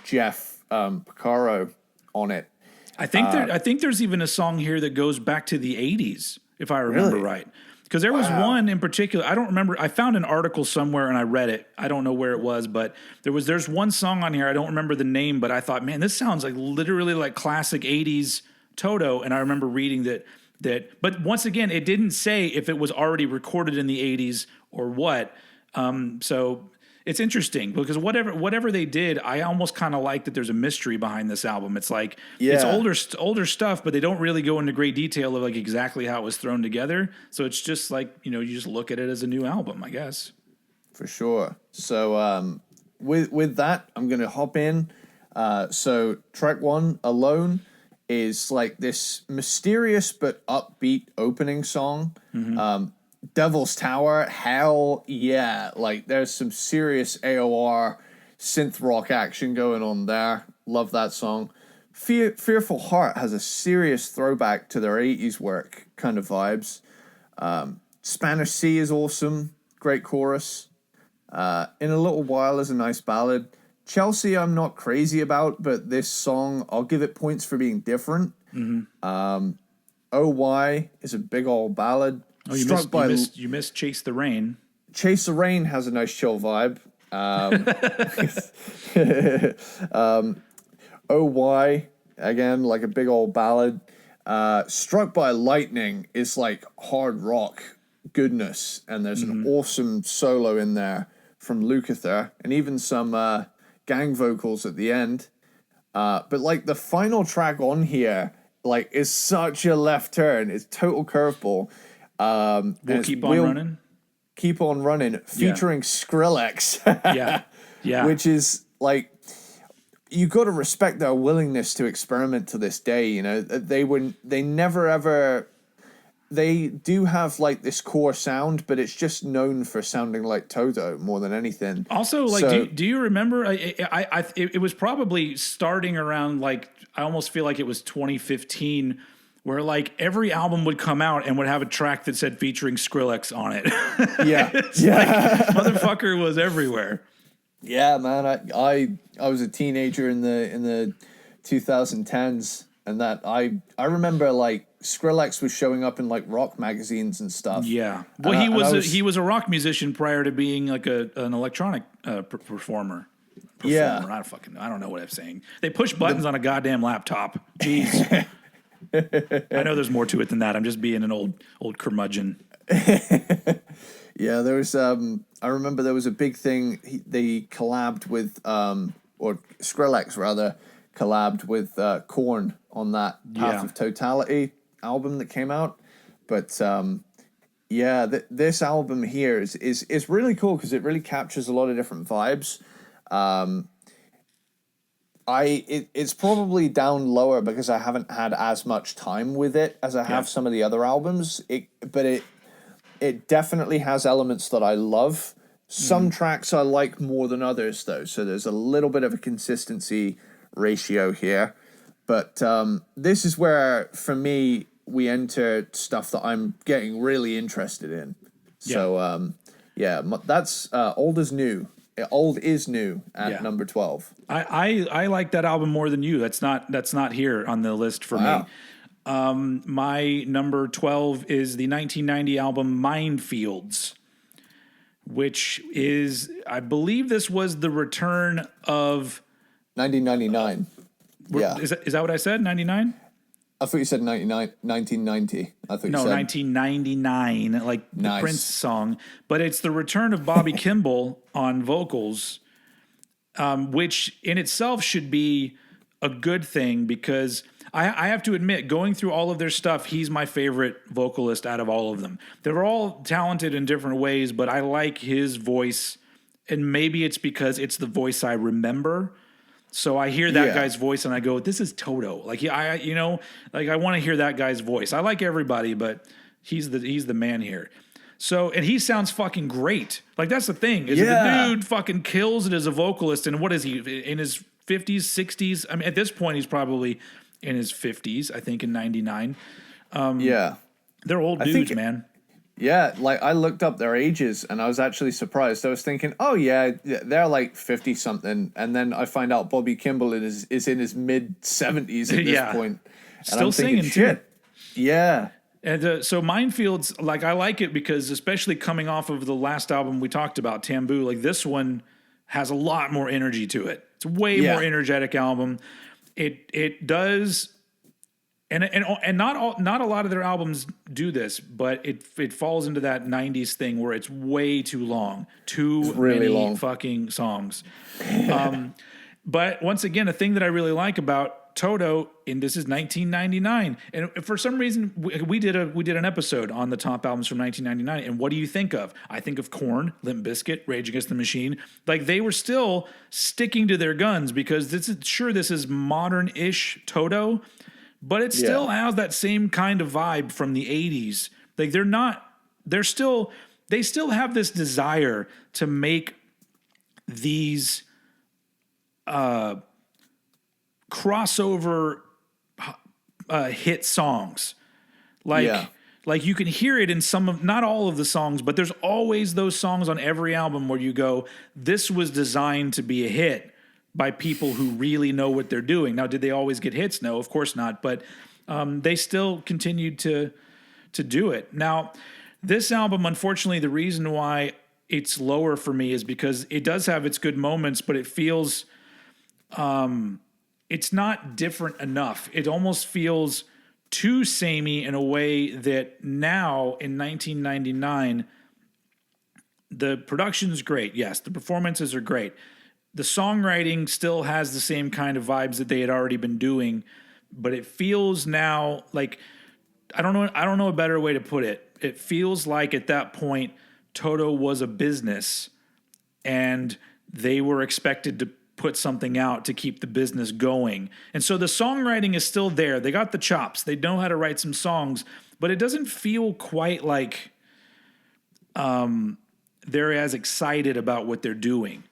Jeff Porcaro on it. I think there's even a song here that goes back to the 80s, if I remember right. Because there was one in particular, I don't remember. I found an article somewhere and I read it. I don't know where it was, but there's one song on here. I don't remember the name, but I thought, man, this sounds like literally like classic 80s Toto. And I remember reading that. But once again, it didn't say if it was already recorded in the 80s or what. So it's interesting because whatever they did, I almost kind of like that there's a mystery behind this album. It's like it's older stuff, but they don't really go into great detail of like exactly how it was thrown together. So it's just like, you just look at it as a new album, I guess. For sure. So with that, I'm going to hop in. So track 1, Alone, is like this mysterious but upbeat opening song. Devil's Tower, hell yeah. Like there's some serious AOR synth rock action going on there. Love that song. Fearful Heart has a serious throwback to their 80s work kind of vibes. Spanish Sea is awesome. Great chorus. In a Little While is a nice ballad. Chelsea I'm not crazy about, but this song, I'll give it points for being different. Oh Why is a big old ballad. Oh, you missed Chase the Rain. Chase the Rain has a nice chill vibe. Oh Why, again, like a big old ballad. Struck by Lightning is like hard rock goodness, and there's an awesome solo in there from Lukather, and even some gang vocals at the end. But like the final track on here, like, is such a left turn. It's total curveball. We'll Keep On Running. Keep On Running, featuring Skrillex. Yeah. Which is like, you got to respect their willingness to experiment to this day. You know, they never ever. They do have like this core sound, but it's just known for sounding like Toto more than anything. Also, like, do you remember? It was probably starting around, like, I almost feel like it was 2015, where like every album would come out and would have a track that said featuring Skrillex on it. Yeah, like, motherfucker was everywhere. Yeah, man. I was a teenager in the 2010s, and that I remember like Skrillex was showing up in like rock magazines and stuff. Yeah, well, he was a rock musician prior to being like an electronic performer. Yeah, I don't know what I'm saying. They push buttons on a goddamn laptop. Jeez. I know there's more to it than that. I'm just being an old curmudgeon. Yeah, there was. I remember there was a big thing. They collabed with, or Skrillex rather, collabed with Korn on that Path of Totality album that came out. But this album here is really cool because it really captures a lot of different vibes. It's probably down lower because I haven't had as much time with it as I have some of the other albums. But it definitely has elements that I love. Some tracks I like more than others, though. So there's a little bit of a consistency ratio here. But this is where, for me, we enter stuff that I'm getting really interested in. So, that's Old is New. Old is New at number 12. I like that album more than you. That's not here on the list for me. My number 12 is the 1990 album Minefields, which is, I believe this was the return of 1999. Is that what I said? 99? I thought you said 1990. I thought you said 1999, like the Prince song. But it's the return of Bobby Kimball on vocals, which in itself should be a good thing because I have to admit, going through all of their stuff, he's my favorite vocalist out of all of them. They're all talented in different ways, but I like his voice, and maybe it's because it's the voice I remember. So I hear that guy's voice and I go, "This is Toto." Like I want to hear that guy's voice. I like everybody, but he's the man here. So, and he sounds fucking great. Like, that's the thing. Is the dude fucking kills it as a vocalist. And what is he, in his 50s, 60s? I mean, at this point, he's probably in his 50s, I think, in 99. They're old dudes, man. Yeah, like, I looked up their ages, and I was actually surprised. I was thinking, oh, yeah, they're like 50-something. And then I find out Bobby Kimball is in his mid-70s at this point. And still singing, too. Yeah. And so Minefields, like, I like it because, especially coming off of the last album we talked about, Tambu, like, this one has a lot more energy to it. It's a way more energetic album. It does, and not a lot of their albums do this, but it falls into that 90s thing where it's way too long, many long fucking songs. But once again, a thing that I really like about Toto, and this is 1999, and for some reason we did an episode on the top albums from 1999. And what do you think of? I think of Korn, Limp Bizkit, Rage Against the Machine. Like, they were still sticking to their guns because this is modern-ish Toto, but it still has that same kind of vibe from the 80s. Like, they still have this desire to make these crossover hit songs. Like, Yeah. like you can hear it in some of, not all of the songs, but there's always those songs on every album where you go, this was designed to be a hit by people who really know what they're doing. Now, did they always get hits? No, of course not. But they still continued to do it. Now, this album, unfortunately, the reason why it's lower for me is because it does have its good moments, but it feels it's not different enough. It almost feels too samey in a way that now in 1999, the production's great. Yes, the performances are great. The songwriting still has the same kind of vibes that they had already been doing, but it feels now like I don't know a better way to put it. It feels like at that point Toto was a business and they were expected to put something out to keep the business going. And so the songwriting is still there. They got the chops. They know how to write some songs, but it doesn't feel quite like they're as excited about what they're doing.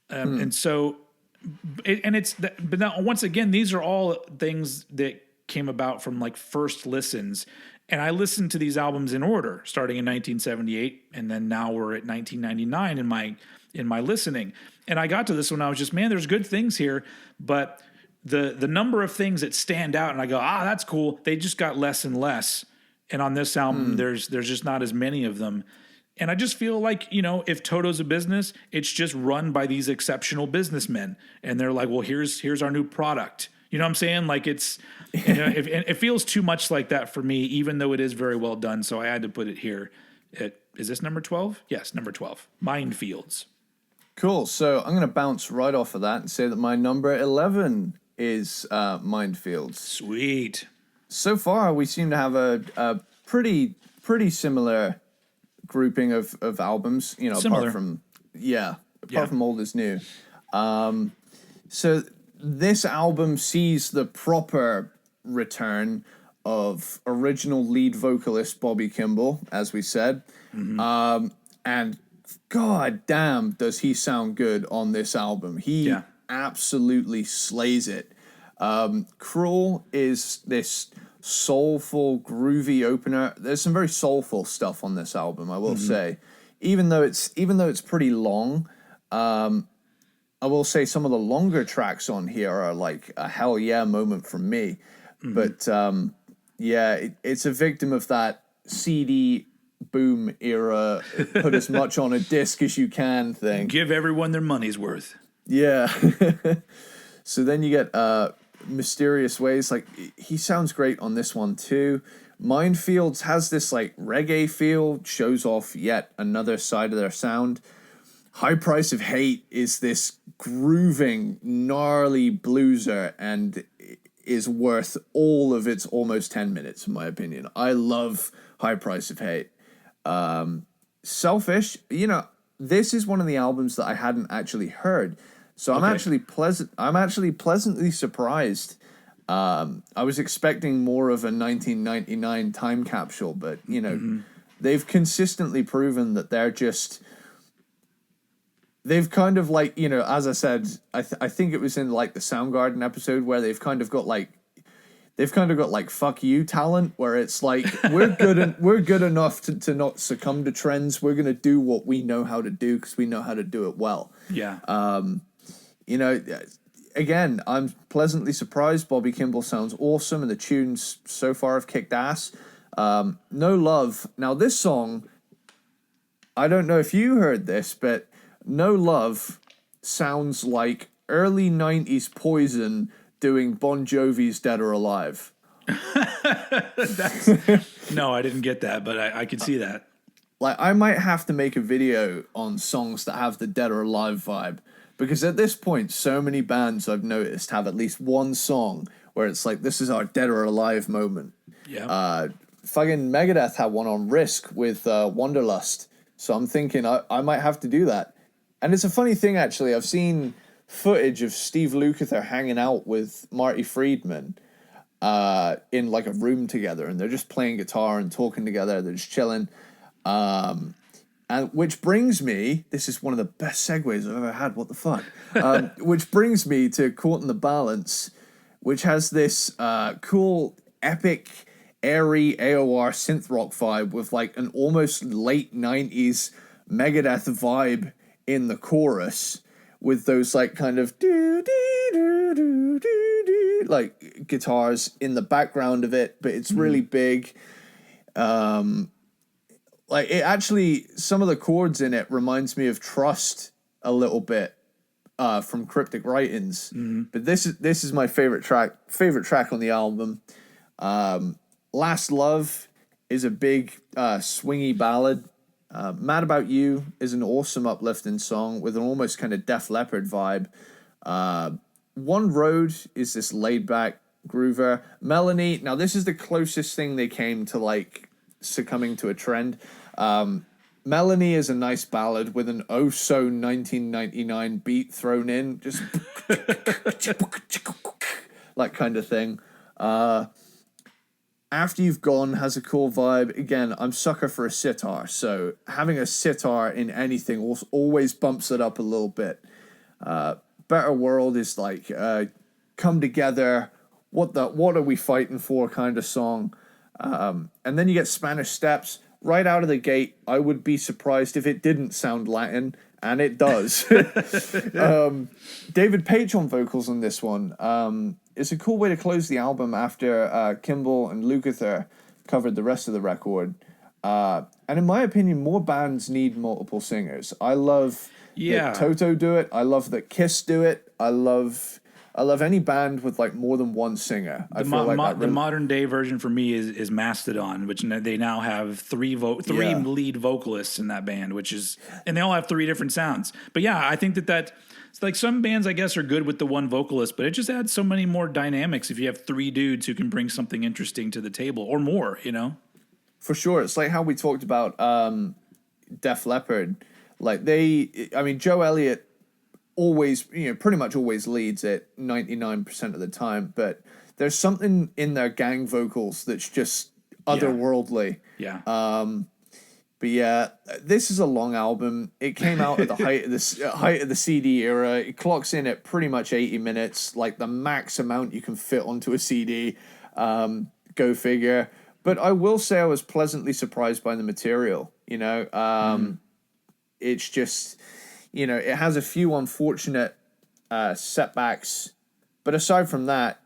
And so, but now once again, these are all things that came about from like first listens. And I listened to these albums in order, starting in 1978, and then now we're at 1999 in my listening. And I got to this one, I was just, man, there's good things here, but the number of things that stand out, and I go, that's cool. They just got less and less. And on this album, there's just not as many of them. And I just feel like, if Toto's a business, it's just run by these exceptional businessmen, and they're like, well, here's our new product. You know what I'm saying? Like it feels too much like that for me, even though it is very well done. So I had to put it here. Is this number 12? Yes, number 12. Minefields. Cool. So I'm going to bounce right off of that and say that my number 11 is Minefields. Sweet. So far, we seem to have a pretty similar grouping of albums, Similar. apart from old is new. So this album sees the proper return of original lead vocalist Bobby Kimball, as we said. And god damn, does he sound good on this album. He absolutely slays it. Cruel is this soulful, groovy opener. There's some very soulful stuff on this album, I will say. Even though it's pretty long, I will say some of the longer tracks on here are like a hell yeah moment from me. But it's a victim of that CD boom era, put as much on a disc as you can thing. Give everyone their money's worth. Yeah. So then you get Mysterious Ways. Like, he sounds great on this one too. Minefields has this like reggae feel, shows off yet another side of their sound. High Price of Hate is this grooving, gnarly blueser and is worth all of its almost 10 minutes, in my opinion. I love High Price of Hate. Selfish, this is one of the albums that I hadn't actually heard. So I'm actually pleasantly surprised. I was expecting more of a 1999 time capsule, but they've consistently proven that they've kind of like, as I said, I think it was in like the Soundgarden episode where they've kind of got like fuck you talent, where it's like we're good enough to not succumb to trends. We're gonna do what we know how to do because we know how to do it well. Yeah. Again, I'm pleasantly surprised. Bobby Kimball sounds awesome, and the tunes so far have kicked ass. No Love. Now this song, I don't know if you heard this, but No Love sounds like early 90s Poison doing Bon Jovi's Dead or Alive. No, I didn't get that, but I could see that. Like, I might have to make a video on songs that have the Dead or Alive vibe, because at this point, so many bands I've noticed have at least one song where it's like, this is our Dead or Alive moment. Yeah. Fucking Megadeth had one on Risk with Wanderlust. So I'm thinking I might have to do that. And it's a funny thing, actually. I've seen footage of Steve Lukather hanging out with Marty Friedman in like a room together, and they're just playing guitar and talking together. They're just chilling. And which brings me, this is one of the best segues I've ever had. What the fuck? Which brings me to Caught in the Balance, which has this cool, epic, airy AOR synth rock vibe with like an almost late 90s Megadeth vibe in the chorus, with those like kind of do do do do do do like guitars in the background of it, but it's really big. Like it actually, some of the chords in it reminds me of Trust a little bit from Cryptic Writings. But this is my favorite track on the album. Last Love is a big swingy ballad. Mad About You is an awesome uplifting song with an almost kind of Def Leppard vibe. One Road is this laid back groover. Melanie, now this is the closest thing they came to like succumbing to a trend. Melanie is a nice ballad with an oh so 1999 beat thrown in, just that kind of thing. After You've Gone has a cool vibe. Again, I'm sucker for a sitar, so having a sitar in anything always bumps it up a little bit. Better World is like come together, what are we fighting for kind of song. And then you get Spanish Steps. Right out of the gate, I would be surprised if it didn't sound Latin, and it does. David Paich on vocals on this one. It's a cool way to close the album after Kimball and Lukather covered the rest of the record. And in my opinion, more bands need multiple singers. I love that Toto do it. I love that Kiss do it. I love any band with like more than one singer. I feel like the modern day version for me is Mastodon, which they now have three lead vocalists in that band, and they all have three different sounds. But yeah, I think that it's like some bands I guess are good with the one vocalist, but it just adds so many more dynamics if you have three dudes who can bring something interesting to the table or more, you know? For sure. It's like how we talked about Def Leppard. Like Joe Elliott always, pretty much always leads it 99% of the time, but there's something in their gang vocals that's just otherworldly. Yeah. But yeah, this is a long album. It came out at the height of the CD era. It clocks in at pretty much 80 minutes, like the max amount you can fit onto a CD. Go figure. But I will say I was pleasantly surprised by the material. It's just, it has a few unfortunate setbacks, but aside from that,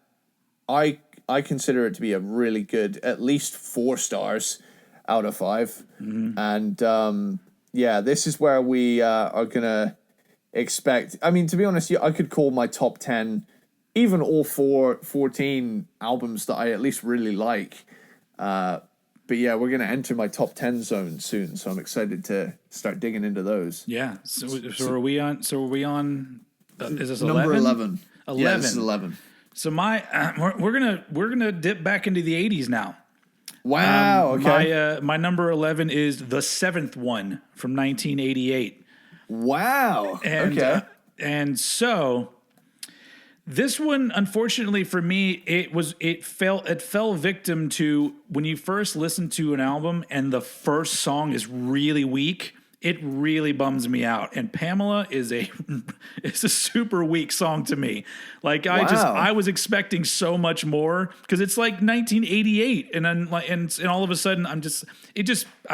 I consider it to be a really good, at least 4 stars out of 5. And this is where we are gonna expect. I mean, to be honest, I could call my top 10, even all 14 albums that I at least really like. But yeah, we're going to enter my top 10 zone soon, so I'm excited to start digging into those. Yeah. So are we on? Is this number 11? 11. Yeah, this is 11. So we're gonna dip back into the 80s now. Wow. Okay. My number 11 is The Seventh One from 1988. Wow. Okay. And so this one, unfortunately for me, it fell victim to when you first listen to an album and the first song is really weak. It really bums me out. And Pamela is a super weak song to me. Like I was expecting so much more because it's like 1988, and then and all of a sudden I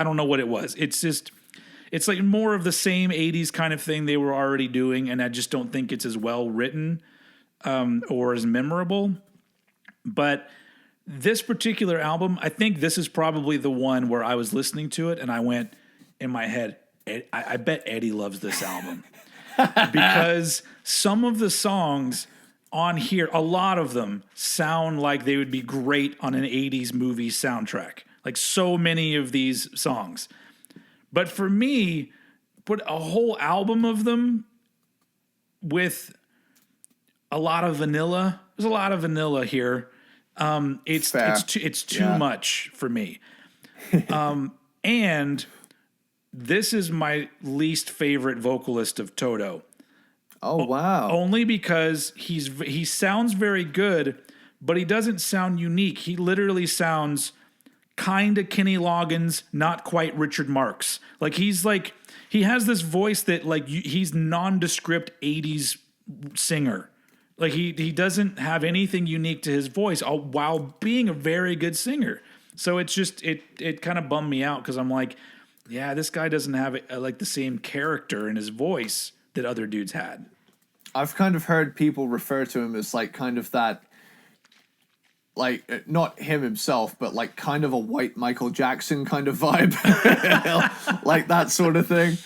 don't know what it was. It's like more of the same 80s kind of thing they were already doing, and I just don't think it's as well written or as memorable. But this particular album, I think this is probably the one where I was listening to it and I went in my head, I bet Eddie loves this album. Because some of the songs on here, a lot of them sound like they would be great on an 80s movie soundtrack. Like so many of these songs. But for me, put a whole album of them with a lot of vanilla. There's a lot of vanilla here. It's too much for me. And this is my least favorite vocalist of Toto. Oh, wow. Only because he sounds very good, but he doesn't sound unique. He literally sounds kind of Kenny Loggins, not quite Richard Marx. Like he has this voice that like he's nondescript 80s singer. Like he doesn't have anything unique to his voice while being a very good singer. So it's just it kind of bummed me out because I'm like, yeah, this guy doesn't have like the same character in his voice that other dudes had. I've kind of heard people refer to him as like kind of that, like not him himself, but like kind of a white Michael Jackson kind of vibe, like that sort of thing.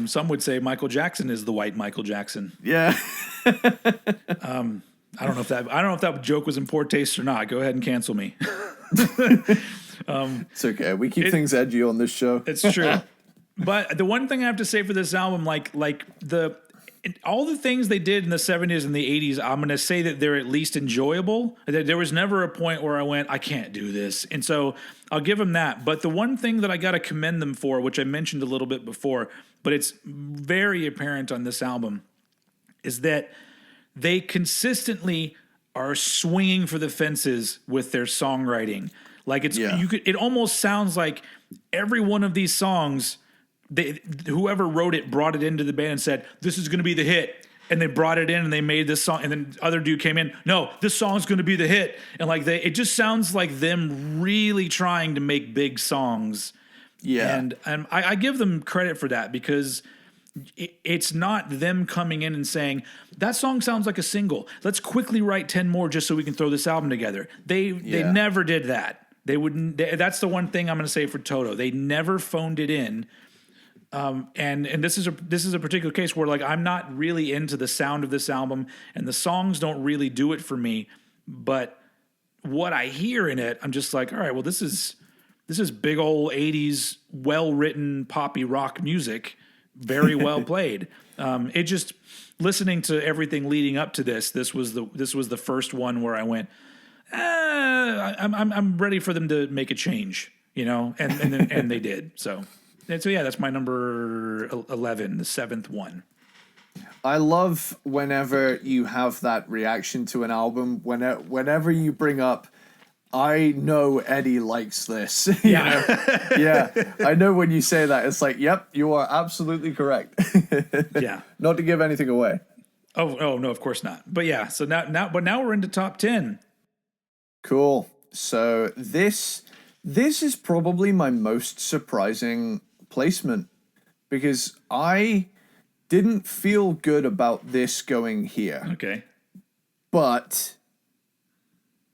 Some would say Michael Jackson is the white Michael Jackson. Yeah. I don't know if that joke was in poor taste or not. Go ahead and cancel me. It's okay. We keep things edgy on this show. It's true. But the one thing I have to say for this album, all the things they did in the 70s and the 80s, I'm going to say that they're at least enjoyable. There was never a point where I went, I can't do this. And so I'll give them that. But the one thing that I got to commend them for, which I mentioned a little bit before, but it's very apparent on this album, is that they consistently are swinging for the fences with their songwriting. Like it almost sounds like every one of these songs, whoever wrote it brought it into the band and said, this is going to be the hit. And they brought it in and they made this song. And then other dude came in, no, this song's going to be the hit. And like it just sounds like them really trying to make big songs. Yeah. And I give them credit for that because it's not them coming in and saying, that song sounds like a single. Let's quickly write 10 more just so we can throw this album together. They never did that. They wouldn't. That's the one thing I'm going to say for Toto. They never phoned it in. And this is a particular case where like I'm not really into the sound of this album and the songs don't really do it for me, but what I hear in it, I'm just like, all right, well, this is big old 80s well-written poppy rock music, very well played. It just listening to everything leading up to this was the first one where I went, I'm ready for them to make a change, and they did. So yeah, that's my number 11, the seventh one. I love whenever you have that reaction to an album. Whenever you bring up, I know Eddie likes this. Yeah. Yeah. I know when you say that, it's like, yep, you are absolutely correct. Yeah. Not to give anything away. Oh no, of course not. But yeah, so now we're into top 10. Cool. So this is probably my most surprising placement because I didn't feel good about this going here. Okay. But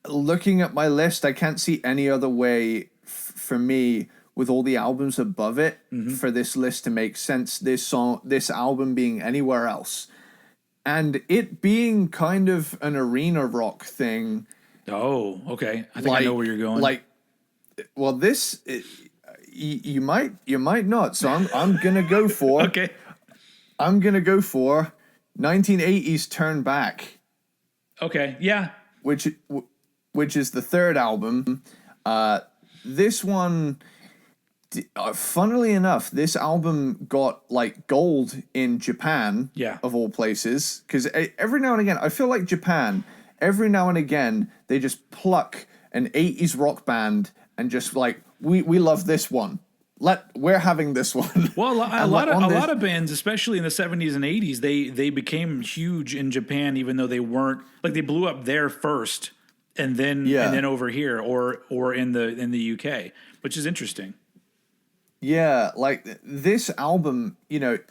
looking at my list, I can't see any other way for me with all the albums above it for this list to make sense. This album being anywhere else, and it being kind of an arena rock thing. Oh, okay. I think I know where you're going. Like, well, this you might not. So I'm gonna go for okay. I'm gonna go for 1980s Turn Back. Okay. Yeah. Which is the third album. This one, funnily enough, this album got like gold in Japan, of all places. Because every now and again, I feel like Japan, every now and again, they just pluck an 80s rock band and just like, we love this one. We're having this one. Well, a lot of bands, especially in the 70s and 80s, they became huge in Japan, even though they weren't like they blew up there first. And then over here or in the UK, which is interesting. Yeah, like this album,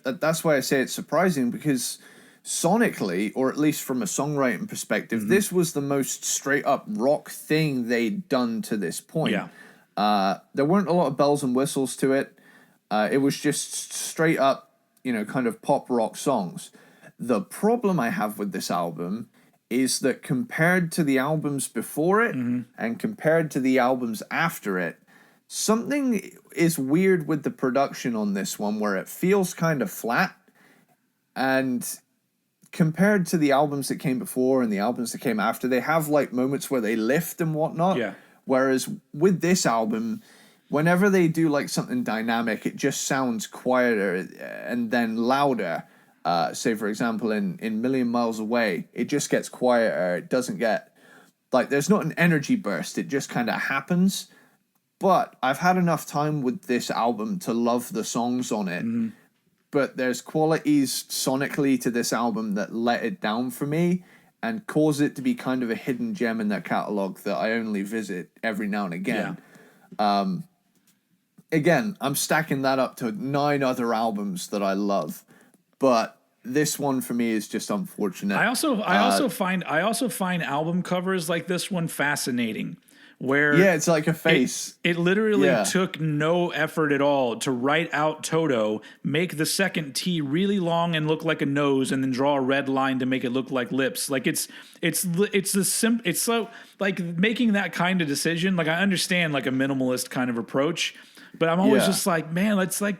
that's why I say it's surprising because sonically, or at least from a songwriting perspective, this was the most straight up rock thing they'd done to this point. Yeah. There weren't a lot of bells and whistles to it. It was just straight up, kind of pop rock songs. The problem I have with this album is that compared to the albums before it and compared to the albums after it, something is weird with the production on this one where it feels kind of flat. And compared to the albums that came before and the albums that came after, they have like moments where they lift and whatnot. Yeah. Whereas with this album, whenever they do like something dynamic, it just sounds quieter and then louder. Say, for example, in Million Miles Away, it just gets quieter. It doesn't get Like, there's not an energy burst. It just kind of happens. But I've had enough time with this album to love the songs on it. Mm-hmm. But there's qualities sonically to this album that let it down for me and cause it to be kind of a hidden gem in their catalog that I only visit every now and again. Yeah. Again, I'm stacking that up to 9 other albums that I love, but this one for me is just unfortunate. I also find album covers like this one fascinating, where it's like a face. It literally took no effort at all to write out Toto, make the second T really long and look like a nose, and then draw a red line to make it look like lips. Like it's so like making that kind of decision. Like, I understand like a minimalist kind of approach, but I'm always just like, man, it's like,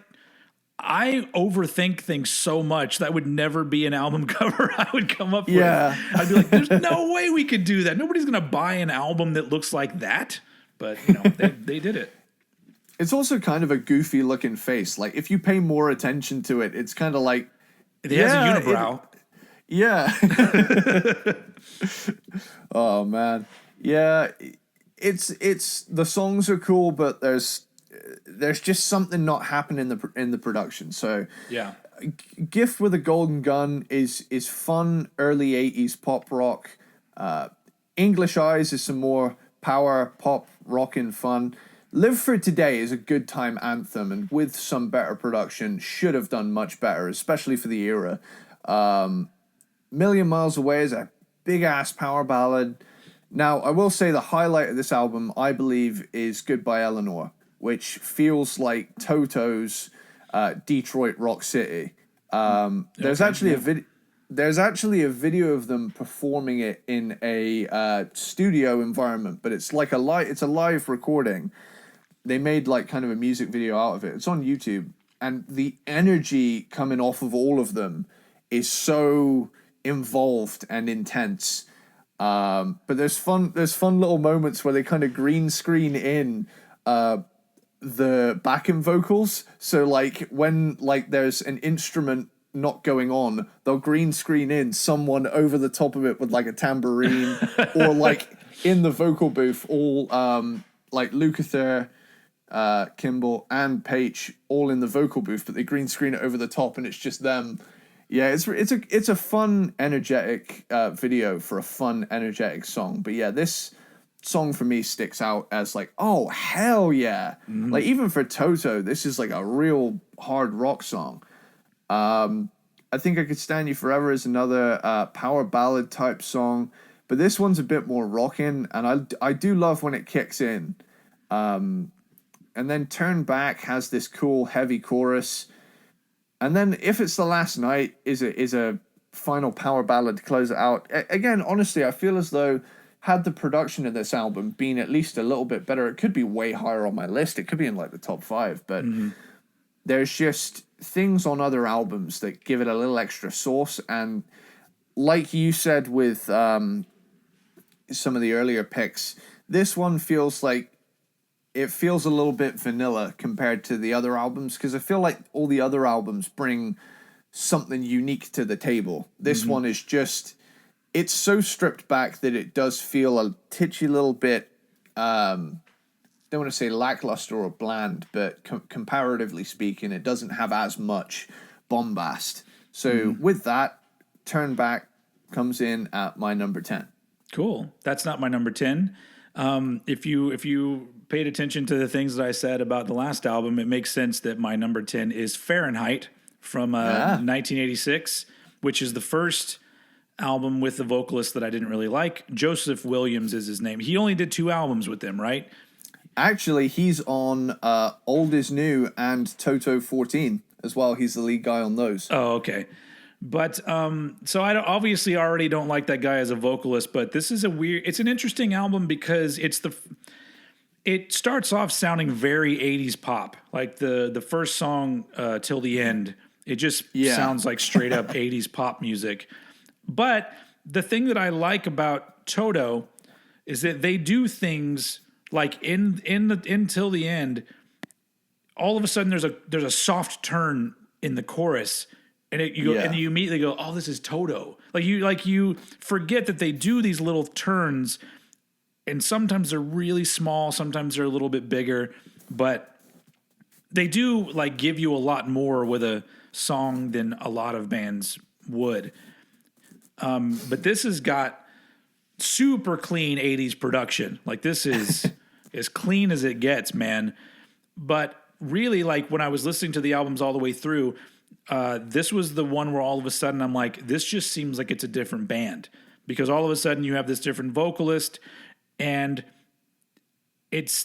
I overthink things so much that would never be an album cover I would come up with. I'd be like, there's no way we could do that. Nobody's going to buy an album that looks like that. But, they did it. It's also kind of a goofy looking face. Like, if you pay more attention to it, it's kind of like... It has a unibrow. Oh, man. Yeah, it's the songs are cool, but there's just something not happening in the production. So yeah, Gift with a Golden Gun is fun early 80s pop rock. English Eyes is some more power pop rockin' fun. Live for Today is a good time anthem, and with some better production should have done much better, especially for the era. Million Miles Away is a big ass power ballad. Now, I will say the highlight of this album, I believe, is Goodbye Eleanor, which feels like Toto's Detroit Rock City. There's actually a video of them performing it in a studio environment, but it's like it's a live recording. They made like kind of a music video out of it. It's on YouTube, and the energy coming off of all of them is so involved and intense. But there's fun little moments where they kind of green screen in the backing vocals. So like when like there's an instrument not going on, they'll green screen in someone over the top of it with like a tambourine, or like in the vocal booth, all like Lukather, Kimball and Paige all in the vocal booth, but they green screen it over the top and it's just them. Yeah, it's a fun, energetic video for a fun, energetic song. But yeah, this song for me sticks out as like, oh, hell yeah. Mm-hmm. Like, even for Toto, this is like a real hard rock song. I Think I Could Stand You Forever is another power ballad type song. But this one's a bit more rockin', and I do love when it kicks in. And then Turn Back has this cool, heavy chorus. And then If It's the Last Night is a final power ballad to close it out. Again, honestly, I feel as though had the production of this album been at least a little bit better, it could be way higher on my list. It could be in like the top 5. But there's just things on other albums that give it a little extra sauce. And like you said with some of the earlier picks, this one feels like it feels a little bit vanilla compared to the other albums, because I feel like all the other albums bring something unique to the table. This one is just, it's so stripped back that it does feel a titchy little bit, don't want to say lackluster or bland, but comparatively speaking, it doesn't have as much bombast. So with that, Turn Back comes in at my number 10. Cool. That's not my number 10. If you paid attention to the things that I said about the last album, it makes sense that my number 10 is Fahrenheit from 1986, which is the first album with the vocalist that I didn't really like. Joseph Williams is his name. He only did 2 albums with them, right? Actually, he's on Old Is New and Toto 14 as well. He's the lead guy on those. Oh, okay. But so I obviously already don't like that guy as a vocalist, but this is it's an interesting album because it starts off sounding very 80s pop. Like the first song, Till the End, it just sounds like straight up 80s pop music. But the thing that I like about Toto is that they do things like in Till the End, all of a sudden there's a soft turn in the chorus, and and you immediately go, oh, this is Toto. Like you forget that they do these little turns and sometimes they're really small, sometimes they're a little bit bigger, but they do like give you a lot more with a song than a lot of bands would. But this has got super clean 80s production. Like this is as clean as it gets, man. But really, like when I was listening to the albums all the way through, this was the one where all of a sudden I'm like, this just seems like it's a different band, because all of a sudden you have this different vocalist, and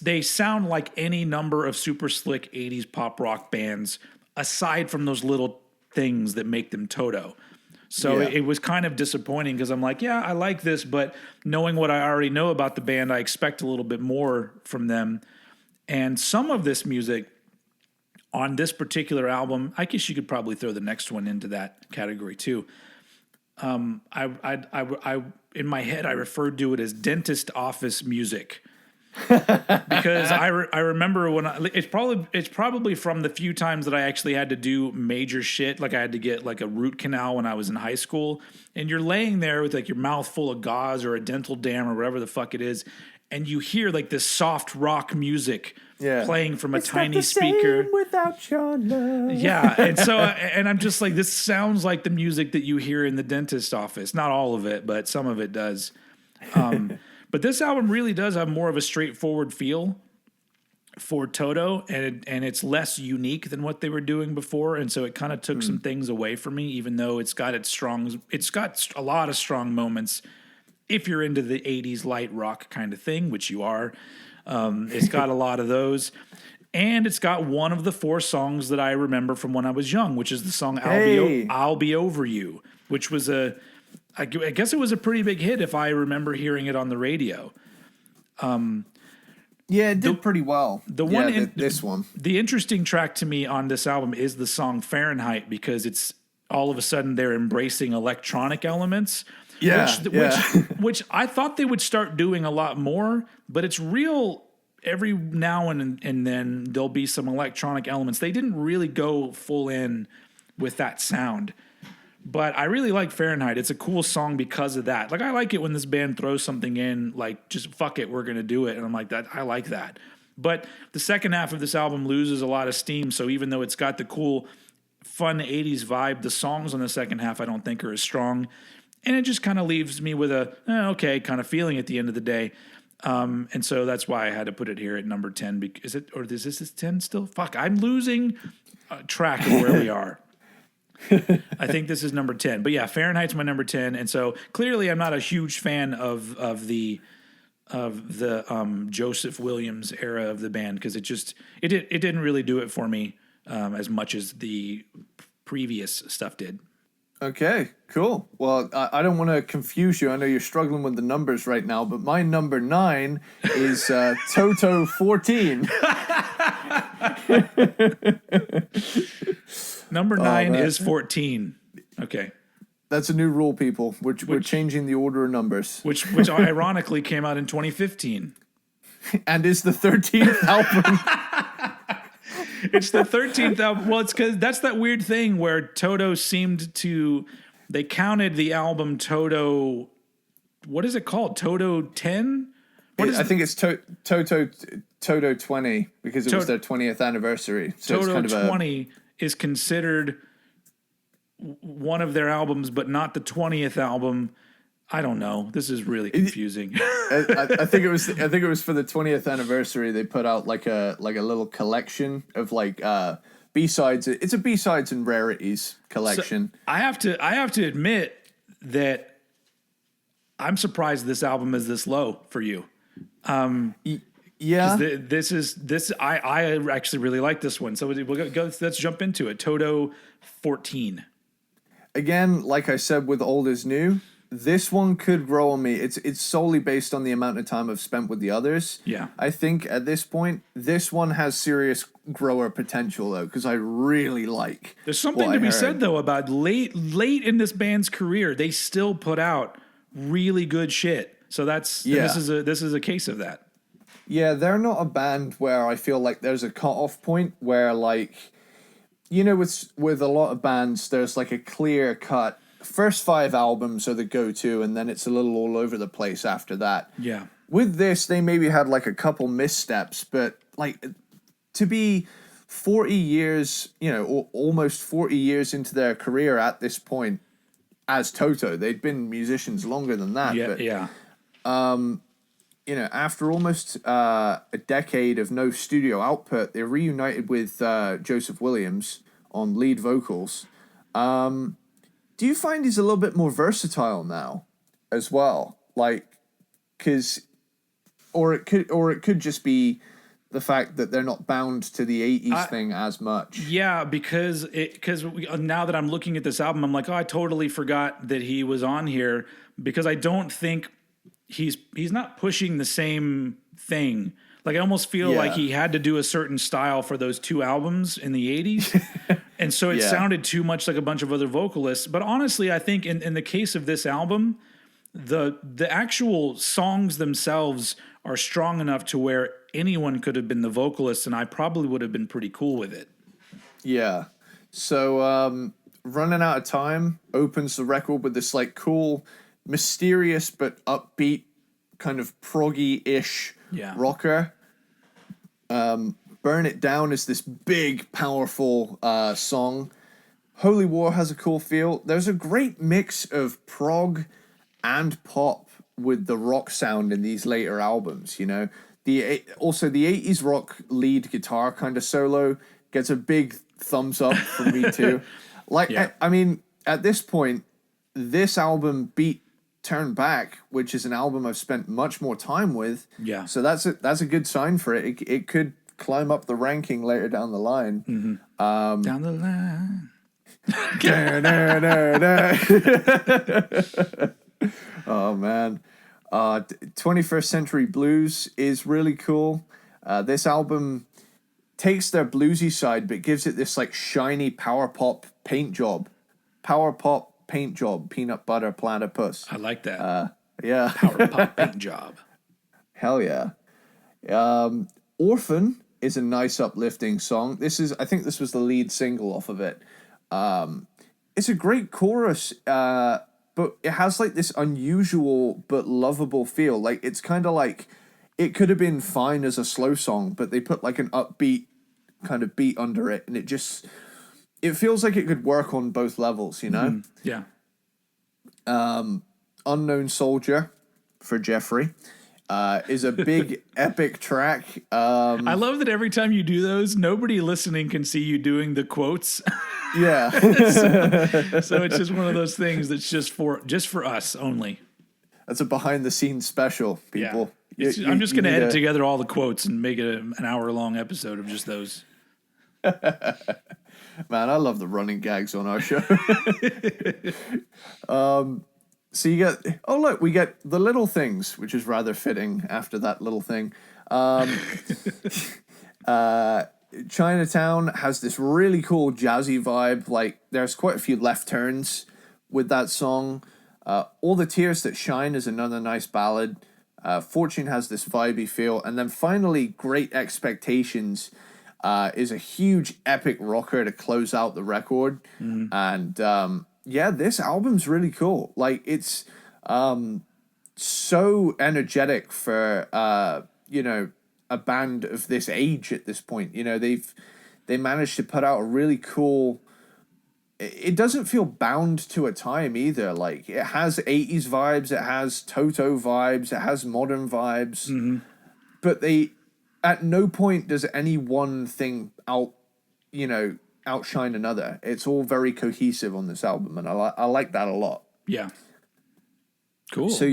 they sound like any number of super slick 80s pop rock bands, aside from those little things that make them Toto. So it was kind of disappointing, because I'm like, yeah, I like this, but knowing what I already know about the band, I expect a little bit more from them. And some of this music on this particular album, I guess you could probably throw the next one into that category too. I in my head, I referred to it as dentist office music. Because I remember when it's probably from the few times that I actually had to do major shit, like I had to get like a root canal when I was in high school, and you're laying there with like your mouth full of gauze or a dental dam or whatever the fuck it is, and you hear like this soft rock music playing from a tiny speaker without your love. Yeah, and so and I'm just like, this sounds like the music that you hear in the dentist office. Not all of it, but some of it does. But this album really does have more of a straightforward feel for Toto, and it's less unique than what they were doing before, and so it kind of took some things away from me. Even though it's got a lot of strong moments. If you're into the 80s light rock kind of thing, which you are, it's got a lot of those. And it's got one of the 4 songs that I remember from when I was young, which is the song I'll Be Over You, which was I guess it was a pretty big hit if I remember hearing it on the radio. Yeah, it did pretty well. This one. The interesting track to me on this album is the song Fahrenheit, because it's all of a sudden they're embracing electronic elements. Which I thought they would start doing a lot more, but it's real. Every now and then there'll be some electronic elements. They didn't really go full in with that sound, but I really like Fahrenheit. It's a cool song because of that. Like, I like it when this band throws something in, like, just fuck it, we're going to do it. And I'm like, I like that. But the second half of this album loses a lot of steam. So even though it's got the cool, fun 80s vibe, the songs on the second half I don't think are as strong. And it just kind of leaves me with a, okay, kind of feeling at the end of the day. And so that's why I had to put it here at number 10. Is this 10 still? Fuck, I'm losing track of where we are. I think this is number 10. But yeah, Fahrenheit's my number 10. And so clearly I'm not a huge fan of the Joseph Williams era of the band, because it didn't really do it for me as much as the previous stuff did. Okay, cool. Well, I don't want to confuse you. I know you're struggling with the numbers right now, but my number 9 is Toto 14. Number 9 is 14. Okay. That's a new rule, people. We're changing the order of numbers. Which ironically came out in 2015. And is the 13th album. It's the 13th album. Well, it's because that's that weird thing where Toto they counted the album Toto, what is it called? Toto 10? I think it's Toto 20, because it was their 20th anniversary. So Toto it's kind of 20 is considered one of their albums, but not the 20th album. I don't know. This is really confusing. I think it was for the 20th anniversary. They put out like a little collection of like B-sides. It's a B-sides and rarities collection. So I have to admit that I'm surprised this album is this low for you. Yeah. I actually really like this one. So we'll go. Let's jump into it. Toto 14. Again, like I said, with old is new. This one could grow on me. It's solely based on the amount of time I've spent with the others. Yeah. I think at this point, this one has serious grower potential, though, because I really like. There's something to be said, though, about late in this band's career, they still put out really good shit. So this is a case of that. Yeah, they're not a band where I feel like there's a cutoff point where, like, you know, with a lot of bands, there's like a clear cut. First 5 albums are the go-to, and then it's a little all over the place after that. Yeah. with this, they maybe had like a couple missteps, but like to be 40 years, or almost 40 years into their career at this point as Toto, they'd been musicians longer than that. Yeah, but, yeah. After almost a decade of no studio output, they reunited with Joseph Williams on lead vocals. Do you find he's a little bit more versatile now as well? Like, or it could just be the fact that they're not bound to the 80s thing as much. Yeah, because now that I'm looking at this album, I'm like, oh, I totally forgot that he was on here, because I don't think he's not pushing the same thing. Like, I almost feel like he had to do a certain style for those two albums in the 80s. And so it sounded too much like a bunch of other vocalists. But honestly, I think in the case of this album, the actual songs themselves are strong enough to where anyone could have been the vocalist, and I probably would have been pretty cool with it. Yeah. So Running Out of Time opens the record with this like cool, mysterious but upbeat kind of proggy-ish rocker. Burn It Down is this big, powerful song. Holy War has a cool feel. There's a great mix of prog and pop with the rock sound in these later albums, Also, the 80s rock lead guitar kind of solo gets a big thumbs up from me too. I mean, at this point, this album beat Turn Back, which is an album I've spent much more time with. Yeah. So that's a good sign for it. It could climb up the ranking later down the line. Mm-hmm. Down the line. Oh, man. 21st Century Blues is really cool. This album takes their bluesy side, but gives it this like shiny power pop paint job. Power pop paint job, peanut butter platypus. I like that. Yeah. Power pop paint job. Hell yeah. Orphan is a nice uplifting song. I think this was the lead single off of it. It's a great chorus, but it has like this unusual but lovable feel. Like it's kind of like it could have been fine as a slow song, but they put like an upbeat kind of beat under it, and it feels like it could work on both levels, Mm-hmm. Yeah. Unknown Soldier for Jeffrey is a big epic track. I love that every time you do those, nobody listening can see you doing the quotes. Yeah. So it's just one of those things that's just for us only. That's a behind the scenes special, people. Yeah. I'm just going to edit together all the quotes and make it an hour-long episode of just those. Man, I love the running gags on our show. So you get, we get The Little Things, which is rather fitting after that little thing. Chinatown has this really cool jazzy vibe. Like, there's quite a few left turns with that song. All the Tears That Shine is another nice ballad. Fortune has this vibey feel. And then finally, Great Expectations is a huge epic rocker to close out the record. Mm. And this album's really cool. Like, it's so energetic for a band of this age at this point. They managed to put out a really cool. It doesn't feel bound to a time either. Like, it has 80s vibes, it has Toto vibes, it has modern vibes. Mm-hmm. But at no point does any one thing outshine another. It's all very cohesive on this album, and I like that a lot. Yeah. Cool. So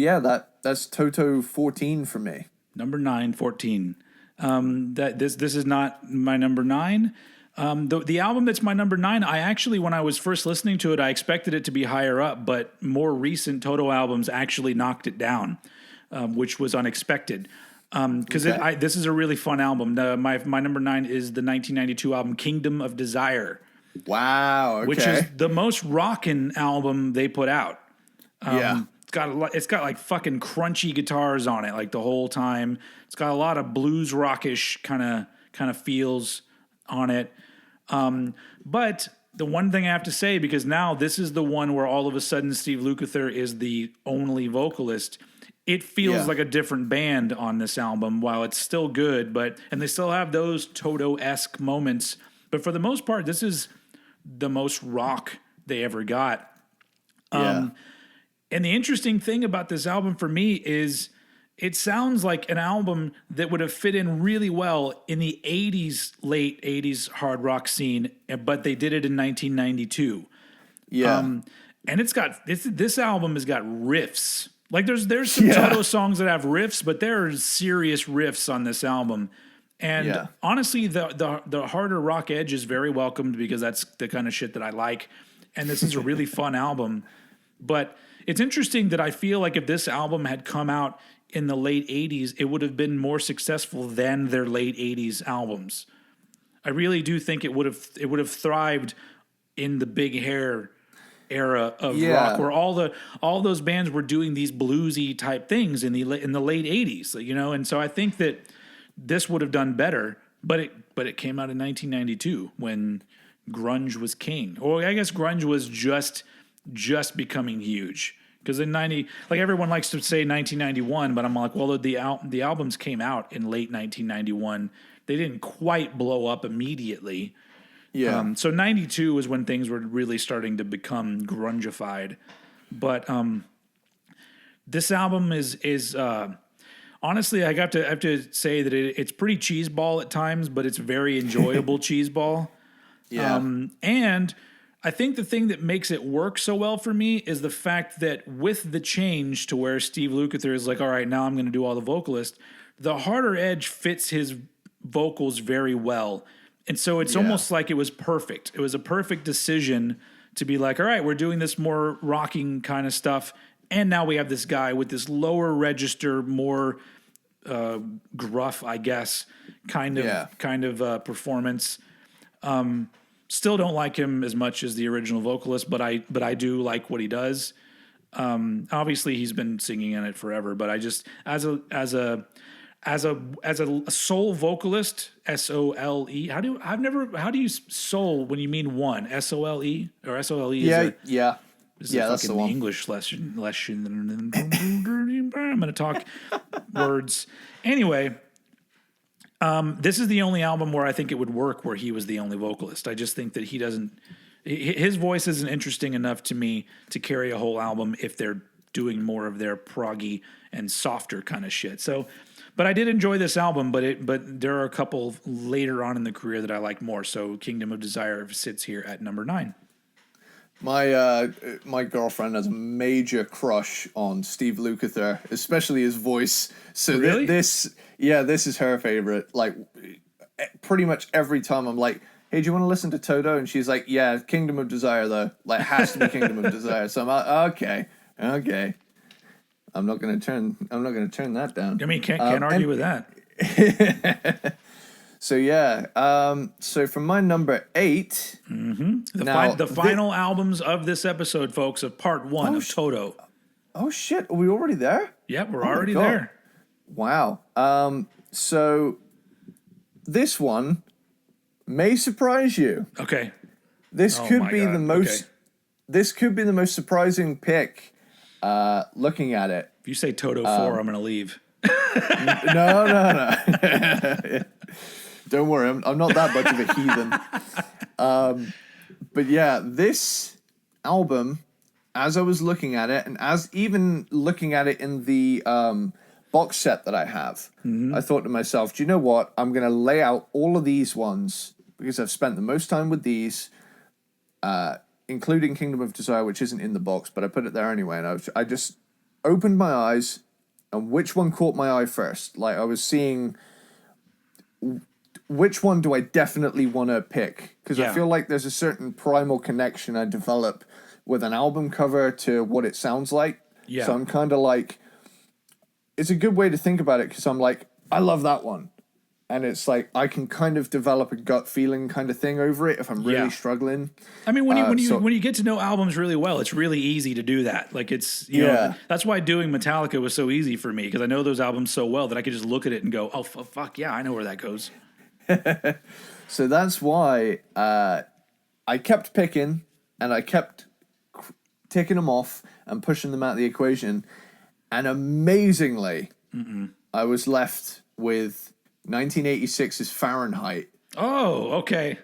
that's Toto 14 for me. Number 9, 14. This is not my number 9. The album that's my number 9, I actually, when I was first listening to it, I expected it to be higher up, but more recent Toto albums actually knocked it down, which was unexpected. Because this is a really fun album. My number 9 is the 1992 album Kingdom of Desire. Wow, okay. Which is the most rockin' album they put out. It's got like fucking crunchy guitars on it, like the whole time. It's got a lot of blues rockish kind of feels on it. But the one thing I have to say, because now this is the one where all of a sudden Steve Lukather is the only vocalist. it feels Yeah. like a different band on this album while it's still good, and they still have those Toto-esque moments. But for the most part, this is the most rock they ever got. Yeah. And the interesting thing about this album for me is it sounds like an album that would have fit in really well in the 80s, late 80s hard rock scene, but they did it in 1992. Yeah. And this album has got riffs. Like there's some Toto songs that have riffs, but there are serious riffs on this album. And honestly, the harder rock edge is very welcomed because that's the kind of shit that I like. And this is a really fun album. But it's interesting that I feel like if this album had come out in the late 80s, it would have been more successful than their late 80s albums. I really do think it would have thrived in the big hair era of rock, where all those bands were doing these bluesy type things in the late 80s, you know. And so I think that this would have done better, but it came out in 1992 when grunge was king. Or I guess grunge was just becoming huge. Because in everyone likes to say 1991, but I'm like, well, the albums came out in late 1991. They didn't quite blow up immediately. Yeah. So 92 was when things were really starting to become grungified. But this album is honestly, I have to say that it's pretty cheeseball at times, but it's very enjoyable cheeseball. Yeah. And I think the thing that makes it work so well for me is the fact that with the change to where Steve Lukather is like, all right, now I'm going to do all the vocalist, the harder edge fits his vocals very well. And so it's almost like it was perfect. It was a perfect decision to be like, all right, we're doing this more rocking kind of stuff. And now we have this guy with this lower register, more gruff, I guess, kind of performance. Still don't like him as much as the original vocalist, but I do like what he does. Obviously he's been singing in it forever, but I just as a soul vocalist, S-O-L-E. How do you soul when you mean one? S-O-L-E or S-O-L-E? Yeah. This is a that's the fucking one. English lesson. I'm going to talk words. Anyway, this is the only album where I think it would work where he was the only vocalist. I just think that his voice isn't interesting enough to me to carry a whole album if they're doing more of their proggy and softer kind of shit. So, but I did enjoy this album, but there are a couple later on in the career that I like more. So Kingdom of Desire sits here at number 9. My girlfriend has a major crush on Steve Lukather, especially his voice. So really? This is her favorite. Like pretty much every time I'm like, hey, do you want to listen to Toto? And she's like, yeah, Kingdom of Desire though. Like it has to be Kingdom of Desire. So I'm like, okay. I'm not gonna turn that down. I mean, can't argue with that. So so from my number 8, the final albums of this episode, folks, of part 1 of Toto. Oh shit, are we already there? Yep, we're already there. Wow. So this one may surprise you. Okay. This could be the most surprising pick. Looking at it. If you say Toto 4, I'm going to leave. No. Don't worry, I'm not that much of a heathen. But yeah, this album, as I was looking at it, and as even looking at it in the box set that I have, I thought to myself, do you know what? I'm going to lay out all of these ones because I've spent the most time with these, including Kingdom of Desire, which isn't in the box, but I put it there anyway. And I just opened my eyes, and which one caught my eye first? Like I was seeing, which one do I definitely want to pick? Because I feel like there's a certain primal connection I develop with an album cover to what it sounds like. Yeah. So I'm kind of like, it's a good way to think about it because I'm like, I love that one. And it's like, I can kind of develop a gut feeling kind of thing over it if I'm really struggling. I mean, when you get to know albums really well, it's really easy to do that. Like it's, you know, that's why doing Metallica was so easy for me because I know those albums so well that I could just look at it and go, oh, fuck yeah, I know where that goes. So that's why I kept picking and I kept taking them off and pushing them out of the equation. And amazingly, I was left with 1986's Fahrenheit Oh, okay.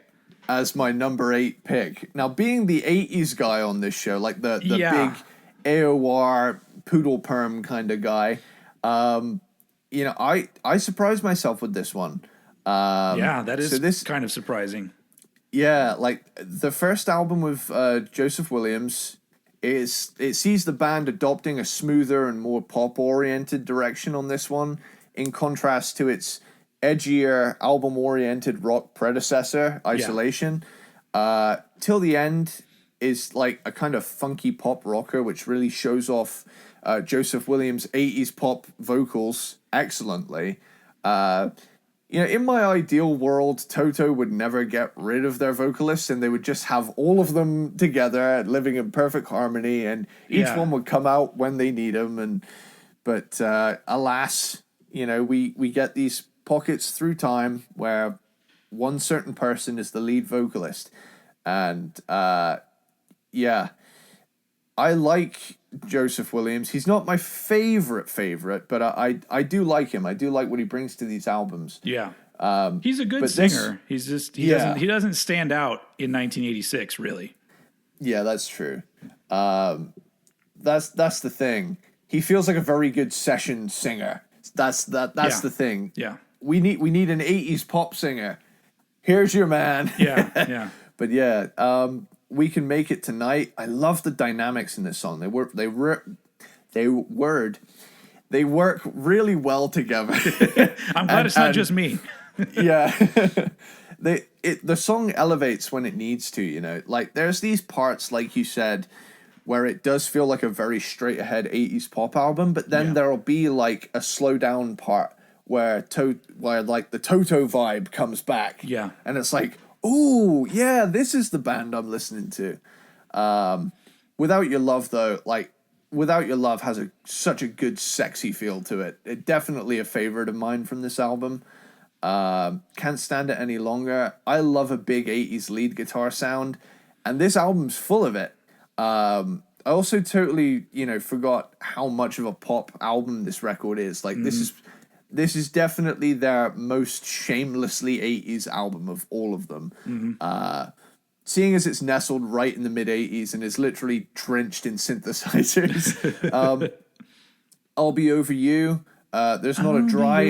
as my number 8 pick. Now, being the 80s guy on this show, like the Yeah. big AOR poodle perm kind of guy, you know, I surprised myself with this one. Yeah, that is so this, kind of surprising. yeah, like the first album with Joseph Williams it sees the band adopting a smoother and more pop oriented direction on this one, in contrast to its edgier album oriented rock predecessor, Isolation. Till the End is like a kind of funky pop rocker, which really shows off Joseph Williams' 80s pop vocals excellently. You know, in my ideal world, Toto would never get rid of their vocalists, and they would just have all of them together, living in perfect harmony, and each one would come out when they need them. But alas, you know, we get these pockets through time where one certain person is the lead vocalist, and yeah, I like Joseph Williams. He's not my favorite, but I do like him. I do like what he brings to these albums. Yeah. He's a good singer. He doesn't stand out in 1986 really. Yeah, that's true. That's the thing. He feels like a very good session singer. That's the thing. Yeah. We need an 80s pop singer. Here's your man. Yeah. Yeah. But yeah, We Can Make It Tonight. I love the dynamics in this song. They work really well together. I'm glad it's not just me. Yeah. The song elevates when it needs to, you know. Like there's these parts, like you said, where it does feel like a very straight ahead 80s pop album, but then there'll be like a slow down part where like the Toto vibe comes back. Yeah. And it's like, oh, yeah, this is the band I'm listening to. Without Your Love, though, like, Without Your Love has such a good, sexy feel to it. It definitely a favorite of mine from this album. Can't Stand It Any Longer. I love a big 80s lead guitar sound, and this album's full of it. I also totally, you know, forgot how much of a pop album this record is. Like, this is definitely their most shamelessly 80s album of all of them. Seeing as it's nestled right in the mid 80s and is literally drenched in synthesizers. I'll Be Over You. There's not a dry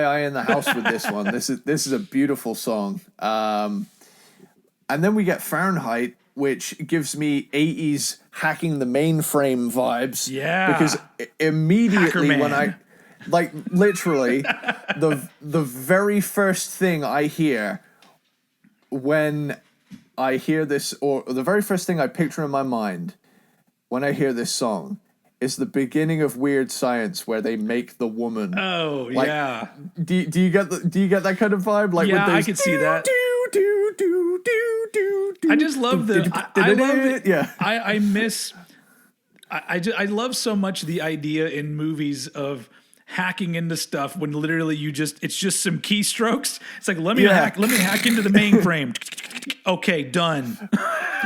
eye in the house with this one. This is a beautiful song. And then we get Fahrenheit, which gives me 80s hacking the mainframe vibes. Yeah. Because immediately Hacker when Man. like literally the very first thing I hear when I hear this, or the very first thing I picture in my mind when I hear this song is the beginning of Weird Science, where they make the woman. Oh, like, yeah. Do you get that kind of vibe? Like, Yeah, with those, I can see that. Do. I just love I love it. Yeah. I love so much the idea in movies of hacking into stuff when literally it's just some keystrokes. It's like, let me hack into the mainframe. Okay, done.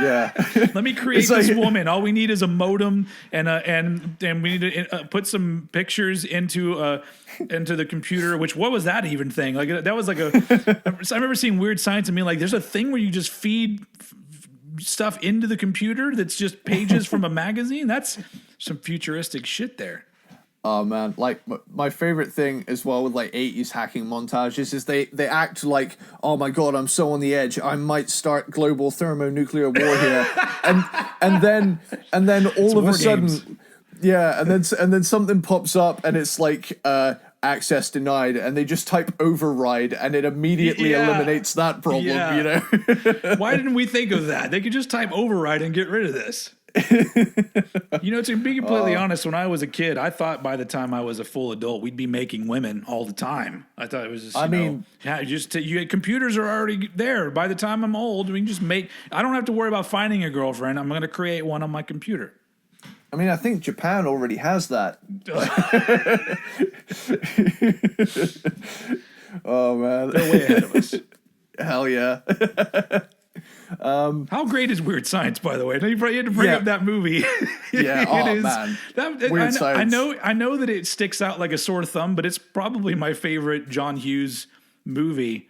Yeah. Let me create this woman. All we need is a modem and we need to put some pictures into the computer. What was that even thing? Like that was like I remember seeing Weird Science and being like, there's a thing where you just feed stuff into the computer that's just pages from a magazine. That's some futuristic shit there. Oh man, like my favorite thing as well with like 80s hacking montages is they act like, oh my god, I'm so on the edge, I might start global thermonuclear war here, and then all of a sudden, games. yeah, and then something pops up and it's like access denied, and they just type override and it immediately eliminates that problem. Yeah. You know, Why didn't we think of that? They could just type override and get rid of this. You know, to be completely honest, when I was a kid, I thought by the time I was a full adult, we'd be making women all the time. I thought it was just, computers are already there. By the time I'm old, we can just I don't have to worry about finding a girlfriend. I'm going to create one on my computer. I mean, I think Japan already has that. Oh man, They're way ahead of us. Hell yeah. How great is Weird Science, by the way? You had to bring up that movie. Yeah, man. Weird Science. I know that it sticks out like a sore thumb, but it's probably my favorite John Hughes movie,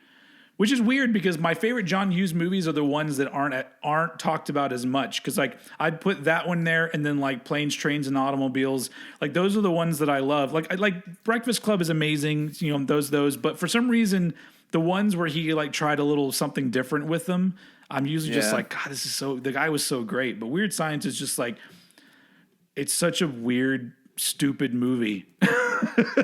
which is weird because my favorite John Hughes movies are the ones that aren't talked about as much. Because like I'd put that one there, and then like Planes, Trains, and Automobiles. Like those are the ones that I love. Like Breakfast Club is amazing, you know, those. But for some reason, the ones where he like tried a little something different with them, I'm usually just like, God, the guy was so great. But Weird Science is just like, it's such a weird, stupid movie.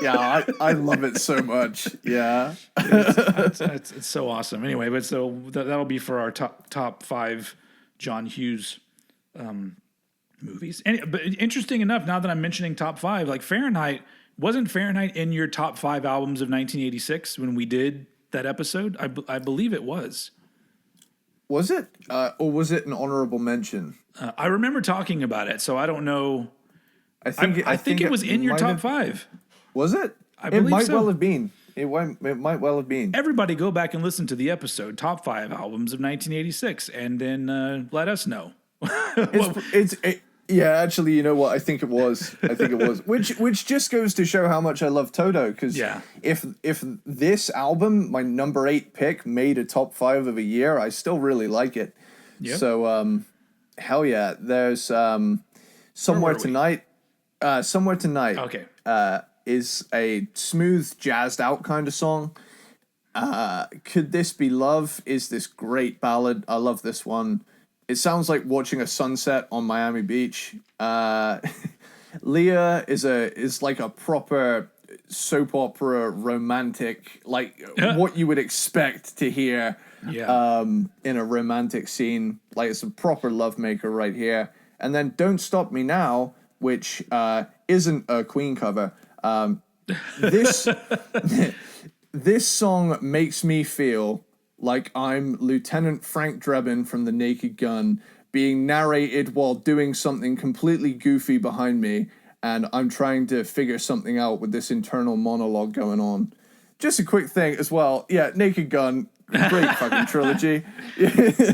Yeah, I love it so much. Yeah. It's so awesome. Anyway, but so that'll be for our top 5 John Hughes movies. But interesting enough, now that I'm mentioning top 5, like wasn't Fahrenheit in your top 5 albums of 1986 when we did that episode? I believe it was. Was it? Or was it an honorable mention? I remember talking about it, so I don't know. I think it was in your top 5. Was it? I believe it might so. well have been. It might well have been. Everybody go back and listen to the episode, top 5 albums of 1986, and then let us know. Yeah, actually, you know what? I think it was. Which just goes to show how much I love Toto. Because if this album, my number 8 pick, made a top 5 of a year, I still really like it. Yep. So, hell yeah. There's Somewhere Tonight. Somewhere Tonight. Okay. Is a smooth, jazzed out kind of song. Could This Be Love is this great ballad. I love this one. It sounds like watching a sunset on Miami Beach. Leah is like a proper soap opera romantic, like what you would expect to hear in a romantic scene. Like it's a proper lovemaker right here. And then Don't Stop Me Now, which isn't a Queen cover. This this song makes me feel like I'm Lieutenant Frank Drebin from The Naked Gun being narrated while doing something completely goofy behind me, and I'm trying to figure something out with this internal monologue going on. Just a quick thing as well. Yeah, Naked Gun, great fucking trilogy.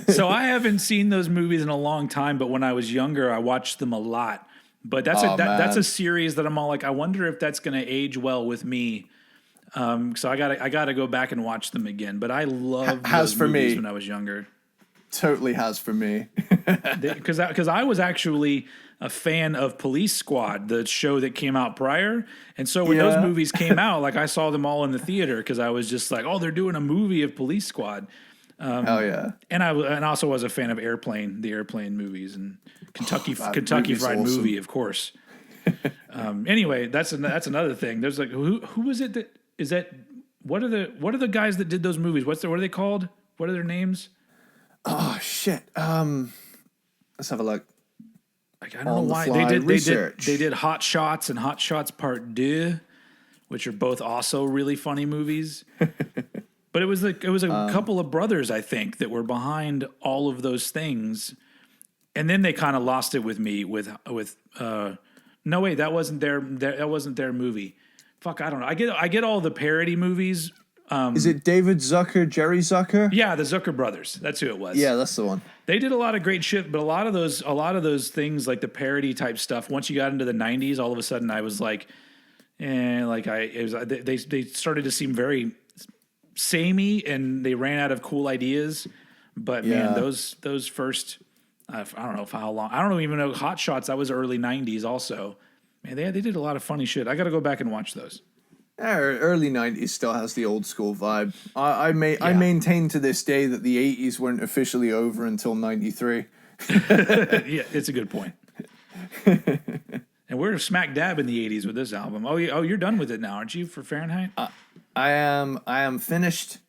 So I haven't seen those movies in a long time, but when I was younger, I watched them a lot. But that's a series that I'm all like, I wonder if that's going to age well with me. So I gotta go back and watch them again. But I love those movies when I was younger. Totally has for me. Because I was actually a fan of Police Squad, the show that came out prior. And so when those movies came out, like I saw them all in the theater because I was just like, oh, they're doing a movie of Police Squad. Hell yeah. And I also was a fan of the Airplane movies and Kentucky Fried awesome. Movie, of course. Anyway, that's another thing. There's like who was it that is that what are the guys that did those movies? What are they called? What are their names? Oh shit. Let's have a look. Like I don't know why they did Hot Shots and Hot Shots Part 2, which are both also really funny movies. But it was a couple of brothers, I think, that were behind all of those things. And then they kind of lost it with me with no wait, that wasn't their movie. Fuck, I don't know. I get all the parody movies. Is it David Zucker, Jerry Zucker? Yeah, the Zucker brothers. That's who it was. Yeah, that's the one. They did a lot of great shit, but a lot of those things like the parody type stuff. Once you got into the '90s, all of a sudden I was like, they started to seem very samey, and they ran out of cool ideas. But man, those first, I don't know for how long. I don't even know. Hot Shots. That was early '90s. Also, man, they did a lot of funny shit. I got to go back and watch those. Early 90s still has the old school vibe. I maintain to this day that the 80s weren't officially over until 93. Yeah, it's a good point. And we're smack dab in the 80s with this album. Oh, you're done with it now, aren't you, for Fahrenheit? I am finished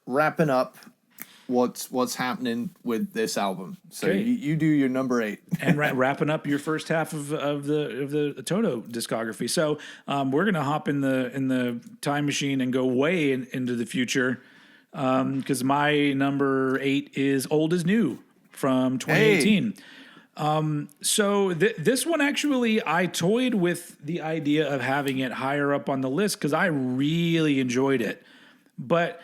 wrapping up what's happening with this album. So you do your number 8 and wrapping up your first half of the Toto discography. So we're gonna hop in the time machine and go way into the future because my number 8 is Old Is New from 2018. Hey. So this one actually I toyed with the idea of having it higher up on the list because I really enjoyed it, but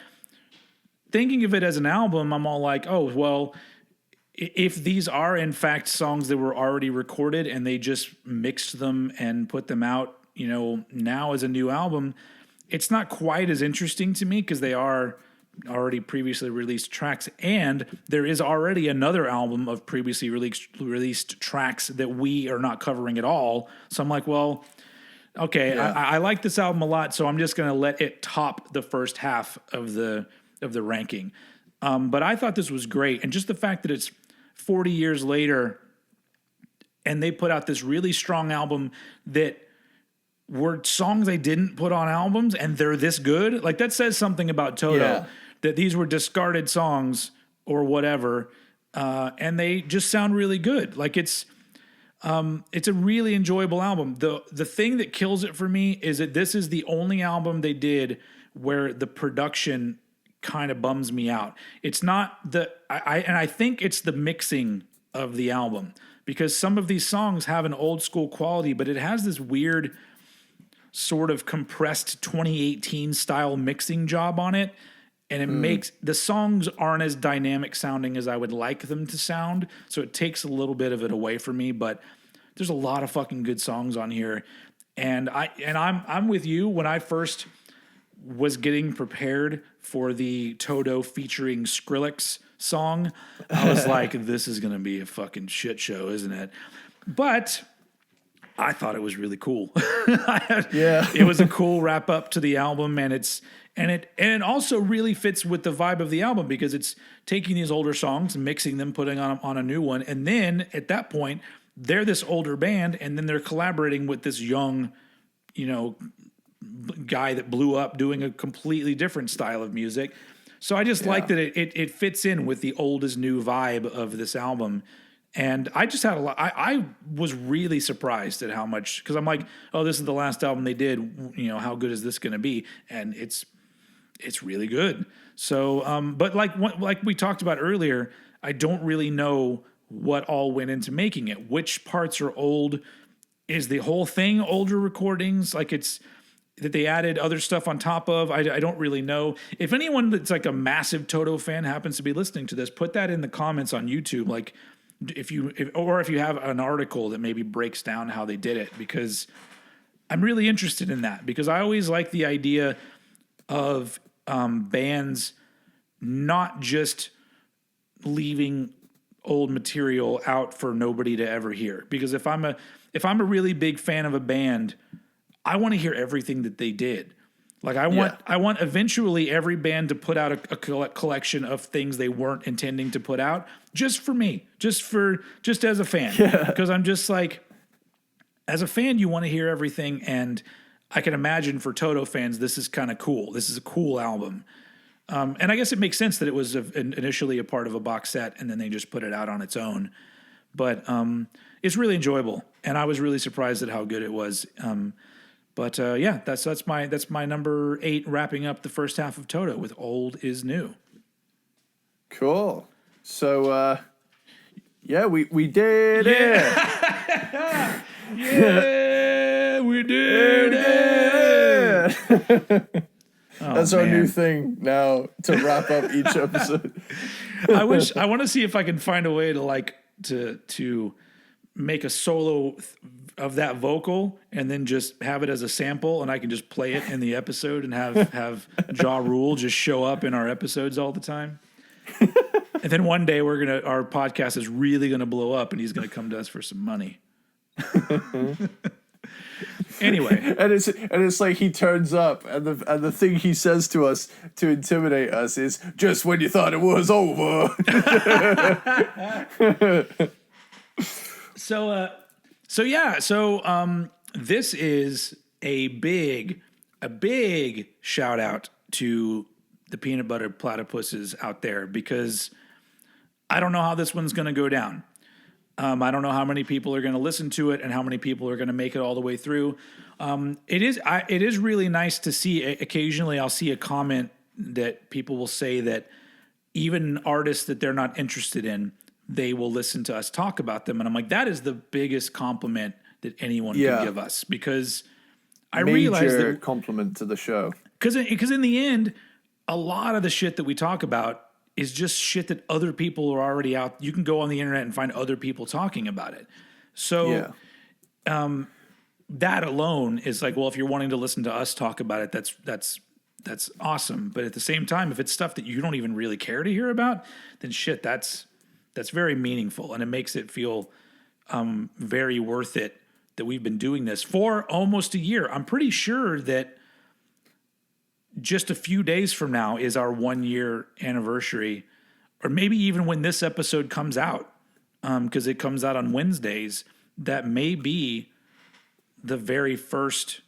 thinking of it as an album, I'm all like, oh, well, if these are in fact songs that were already recorded and they just mixed them and put them out, now as a new album, it's not quite as interesting to me because they are already previously released tracks, and there is already another album of previously released tracks that we are not covering at all. So I'm like, well, okay, yeah. I like this album a lot, so I'm just going to let it top the first half of the ranking. But I thought this was great, and just the fact that it's 40 years later, and they put out this really strong album that were songs they didn't put on albums, and they're this good. Like, that says something about Toto, that these were discarded songs or whatever, and they just sound really good. Like, it's a really enjoyable album. The thing that kills it for me is that this is the only album they did where the production kind of bums me out. It's not I think it's the mixing of the album, because some of these songs have an old school quality, but it has this weird sort of compressed 2018 style mixing job on it. And it makes the songs aren't as dynamic sounding as I would like them to sound. So it takes a little bit of it away from me, but there's a lot of fucking good songs on here. And I'm with you. When I first was getting prepared for the Toto featuring Skrillex song, I was like, this is going to be a fucking shit show, isn't it? But I thought it was really cool. It was a cool wrap up to the album, and it also really fits with the vibe of the album, because it's taking these older songs and mixing them, putting on a new one, and then at that point they're this older band, and then they're collaborating with this young, guy that blew up doing a completely different style of music. So I just like that it fits in with the old is new vibe of this album. And I just had a lot. I was really surprised at how much, because I'm like, oh, this is the last album they did. How good is this going to be? And it's really good. So, but like we talked about earlier, I don't really know what all went into making it. Which parts are old? Is the whole thing older recordings? Like, it's that they added other stuff on top of? I don't really know. If anyone that's like a massive Toto fan happens to be listening to this, put that in the comments on YouTube. Like, if you have an article that maybe breaks down how they did it, because I'm really interested in that, because I always like the idea of bands not just leaving old material out for nobody to ever hear. Because if I'm a really big fan of a band, I want to hear everything that they did. Like, I want eventually every band to put out a collection of things they weren't intending to put out, just for me, just as a fan. Because I'm just like, as a fan, you want to hear everything. And I can imagine for Toto fans, this is kind of cool. This is a cool album. And I guess it makes sense that it was initially a part of a box set, and then they just put it out on its own. But it's really enjoyable, and I was really surprised at how good it was. But that's my number 8, wrapping up the first half of Toto with Old is New. Cool. So we did it. Yeah, we did it. That's our new thing now to wrap up each episode. I want to see if I can find a way to make a solo of that vocal and then just have it as a sample, and I can just play it in the episode and have Ja Rule just show up in our episodes all the time. And then one day our podcast is really gonna blow up, and he's gonna come to us for some money. Anyway, and it's like he turns up, and the thing he says to us to intimidate us is, "Just when you thought it was over." So this is a big shout out to the peanut butter platypuses out there, because I don't know how this one's going to go down. I don't know how many people are going to listen to it and how many people are going to make it all the way through. It is really nice to see. Occasionally I'll see a comment that people will say that even artists that they're not interested in, they will listen to us talk about them. And I'm like, that is the biggest compliment that anyone can give us, because I realize that compliment to the show. Because in the end, a lot of the shit that we talk about is just shit that other people are already out. You can go on the internet and find other people talking about it. So that alone is like, well, if you're wanting to listen to us talk about it, that's awesome. But at the same time, if it's stuff that you don't even really care to hear about, then shit, that's very meaningful, and it makes it feel very worth it that we've been doing this for almost a year. I'm pretty sure that just a few days from now is our 1 year anniversary, or maybe even when this episode comes out, because it comes out on Wednesdays. That may be the very first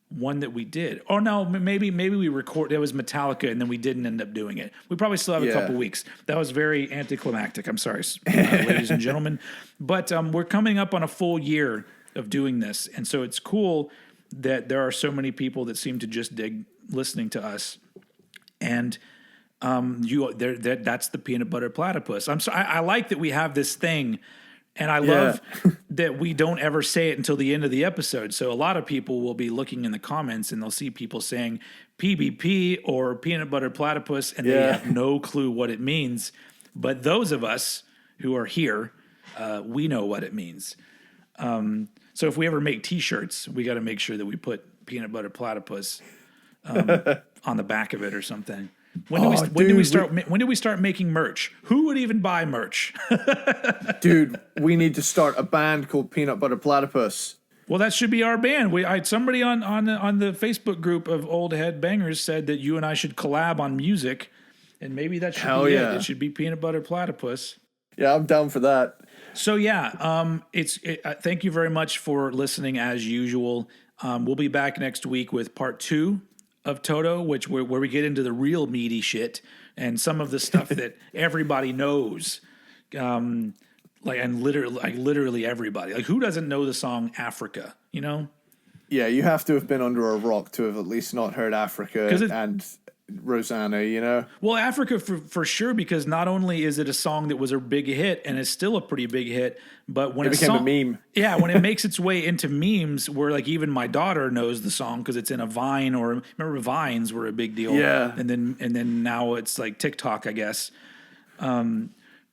one that we did. Oh no, maybe we record. It was Metallica, and then we didn't end up doing it. We probably still have a couple weeks. That was very anticlimactic. I'm sorry, ladies and gentlemen, but we're coming up on a full year of doing this, and so it's cool that there are so many people that seem to just dig listening to us, and that's the peanut butter platypus. I like that we have this thing. And I love that we don't ever say it until the end of the episode. So a lot of people will be looking in the comments and they'll see people saying PBP or peanut butter platypus, and they have no clue what it means. But those of us who are here, we know what it means. So if we ever make T-shirts, we got to make sure that we put peanut butter platypus on the back of it or something. When do we start making merch? Who would even buy merch? Dude, we need to start a band called Peanut Butter Platypus. Well, that should be our band. Somebody on the Facebook group of Old Head Bangers said that you and I should collab on music, and maybe that should be it. It should be Peanut Butter Platypus. Yeah, I'm down for that. So thank you very much for listening as usual. We'll be back next week with part 2 of Toto, where we get into the real meaty shit and some of the stuff that everybody knows, literally everybody. Like, who doesn't know the song Africa? You know? Yeah, you have to have been under a rock to have at least not heard Africa and Rosanna. You know? Well, Africa for sure, because not only is it a song that was a big hit and is still a pretty big hit, but when it became a meme. Yeah, when it makes its way into memes, where like even my daughter knows the song because it's in a Vine, or remember Vines were a big deal. Yeah, and then now it's like TikTok, I guess.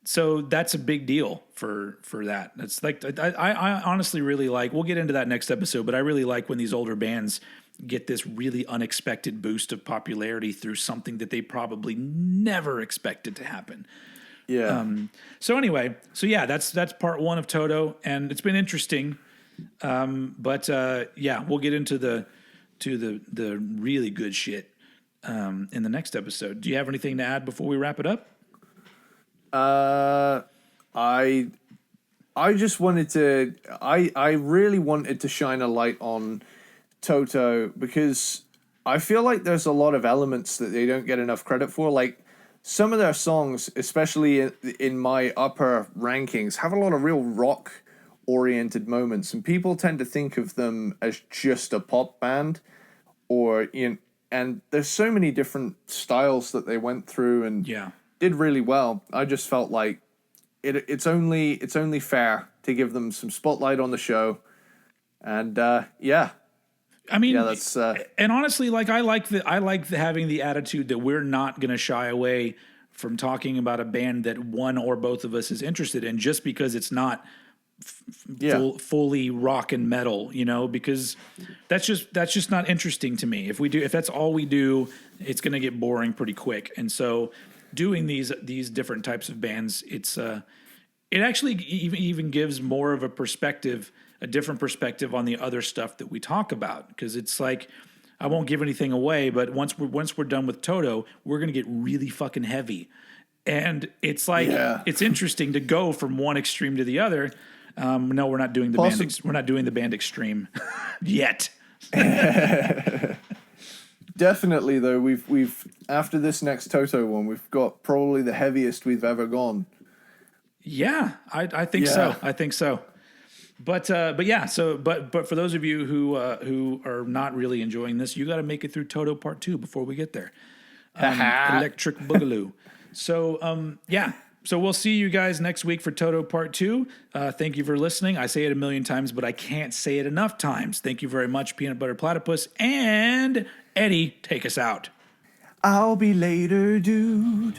So that's a big deal for that. It's like I honestly really like. We'll get into that next episode, but I really like when these older bands get this really unexpected boost of popularity through something that they probably never expected to happen. Yeah. So anyway, that's part 1 of Toto, and it's been interesting. But we'll get into the really good shit in the next episode. Do you have anything to add before we wrap it up? I just wanted to. I really wanted to shine a light on Toto, because I feel like there's a lot of elements that they don't get enough credit for. Like, some of their songs, especially in my upper rankings, have a lot of real rock-oriented moments, and people tend to think of them as just a pop band, and there's so many different styles that they went through and did really well. I just felt like it's only fair to give them some spotlight on the show, and I mean, that's and honestly, like I like having the attitude that we're not going to shy away from talking about a band that one or both of us is interested in, just because it's not fully rock and metal, because that's just not interesting to me. If that's all we do, it's going to get boring pretty quick. And so, doing these different types of bands, it actually even gives more of a different perspective on the other stuff that we talk about, because it's like, I won't give anything away, but once we're done with Toto, we're going to get really fucking heavy. And it's like, it's interesting to go from one extreme to the other. No, we're not doing the band extreme yet. Definitely though, we've after this next Toto one, we've got probably the heaviest we've ever gone. Yeah, I think so. I think so. But for those of you who are not really enjoying this, you got to make it through Toto Part 2 before we get there. Electric Boogaloo. So so we'll see you guys next week for Toto Part 2. Thank you for listening. I say it a million times, but I can't say it enough times. Thank you very much, Peanut Butter Platypus. And Eddie, take us out. I'll be later, dude.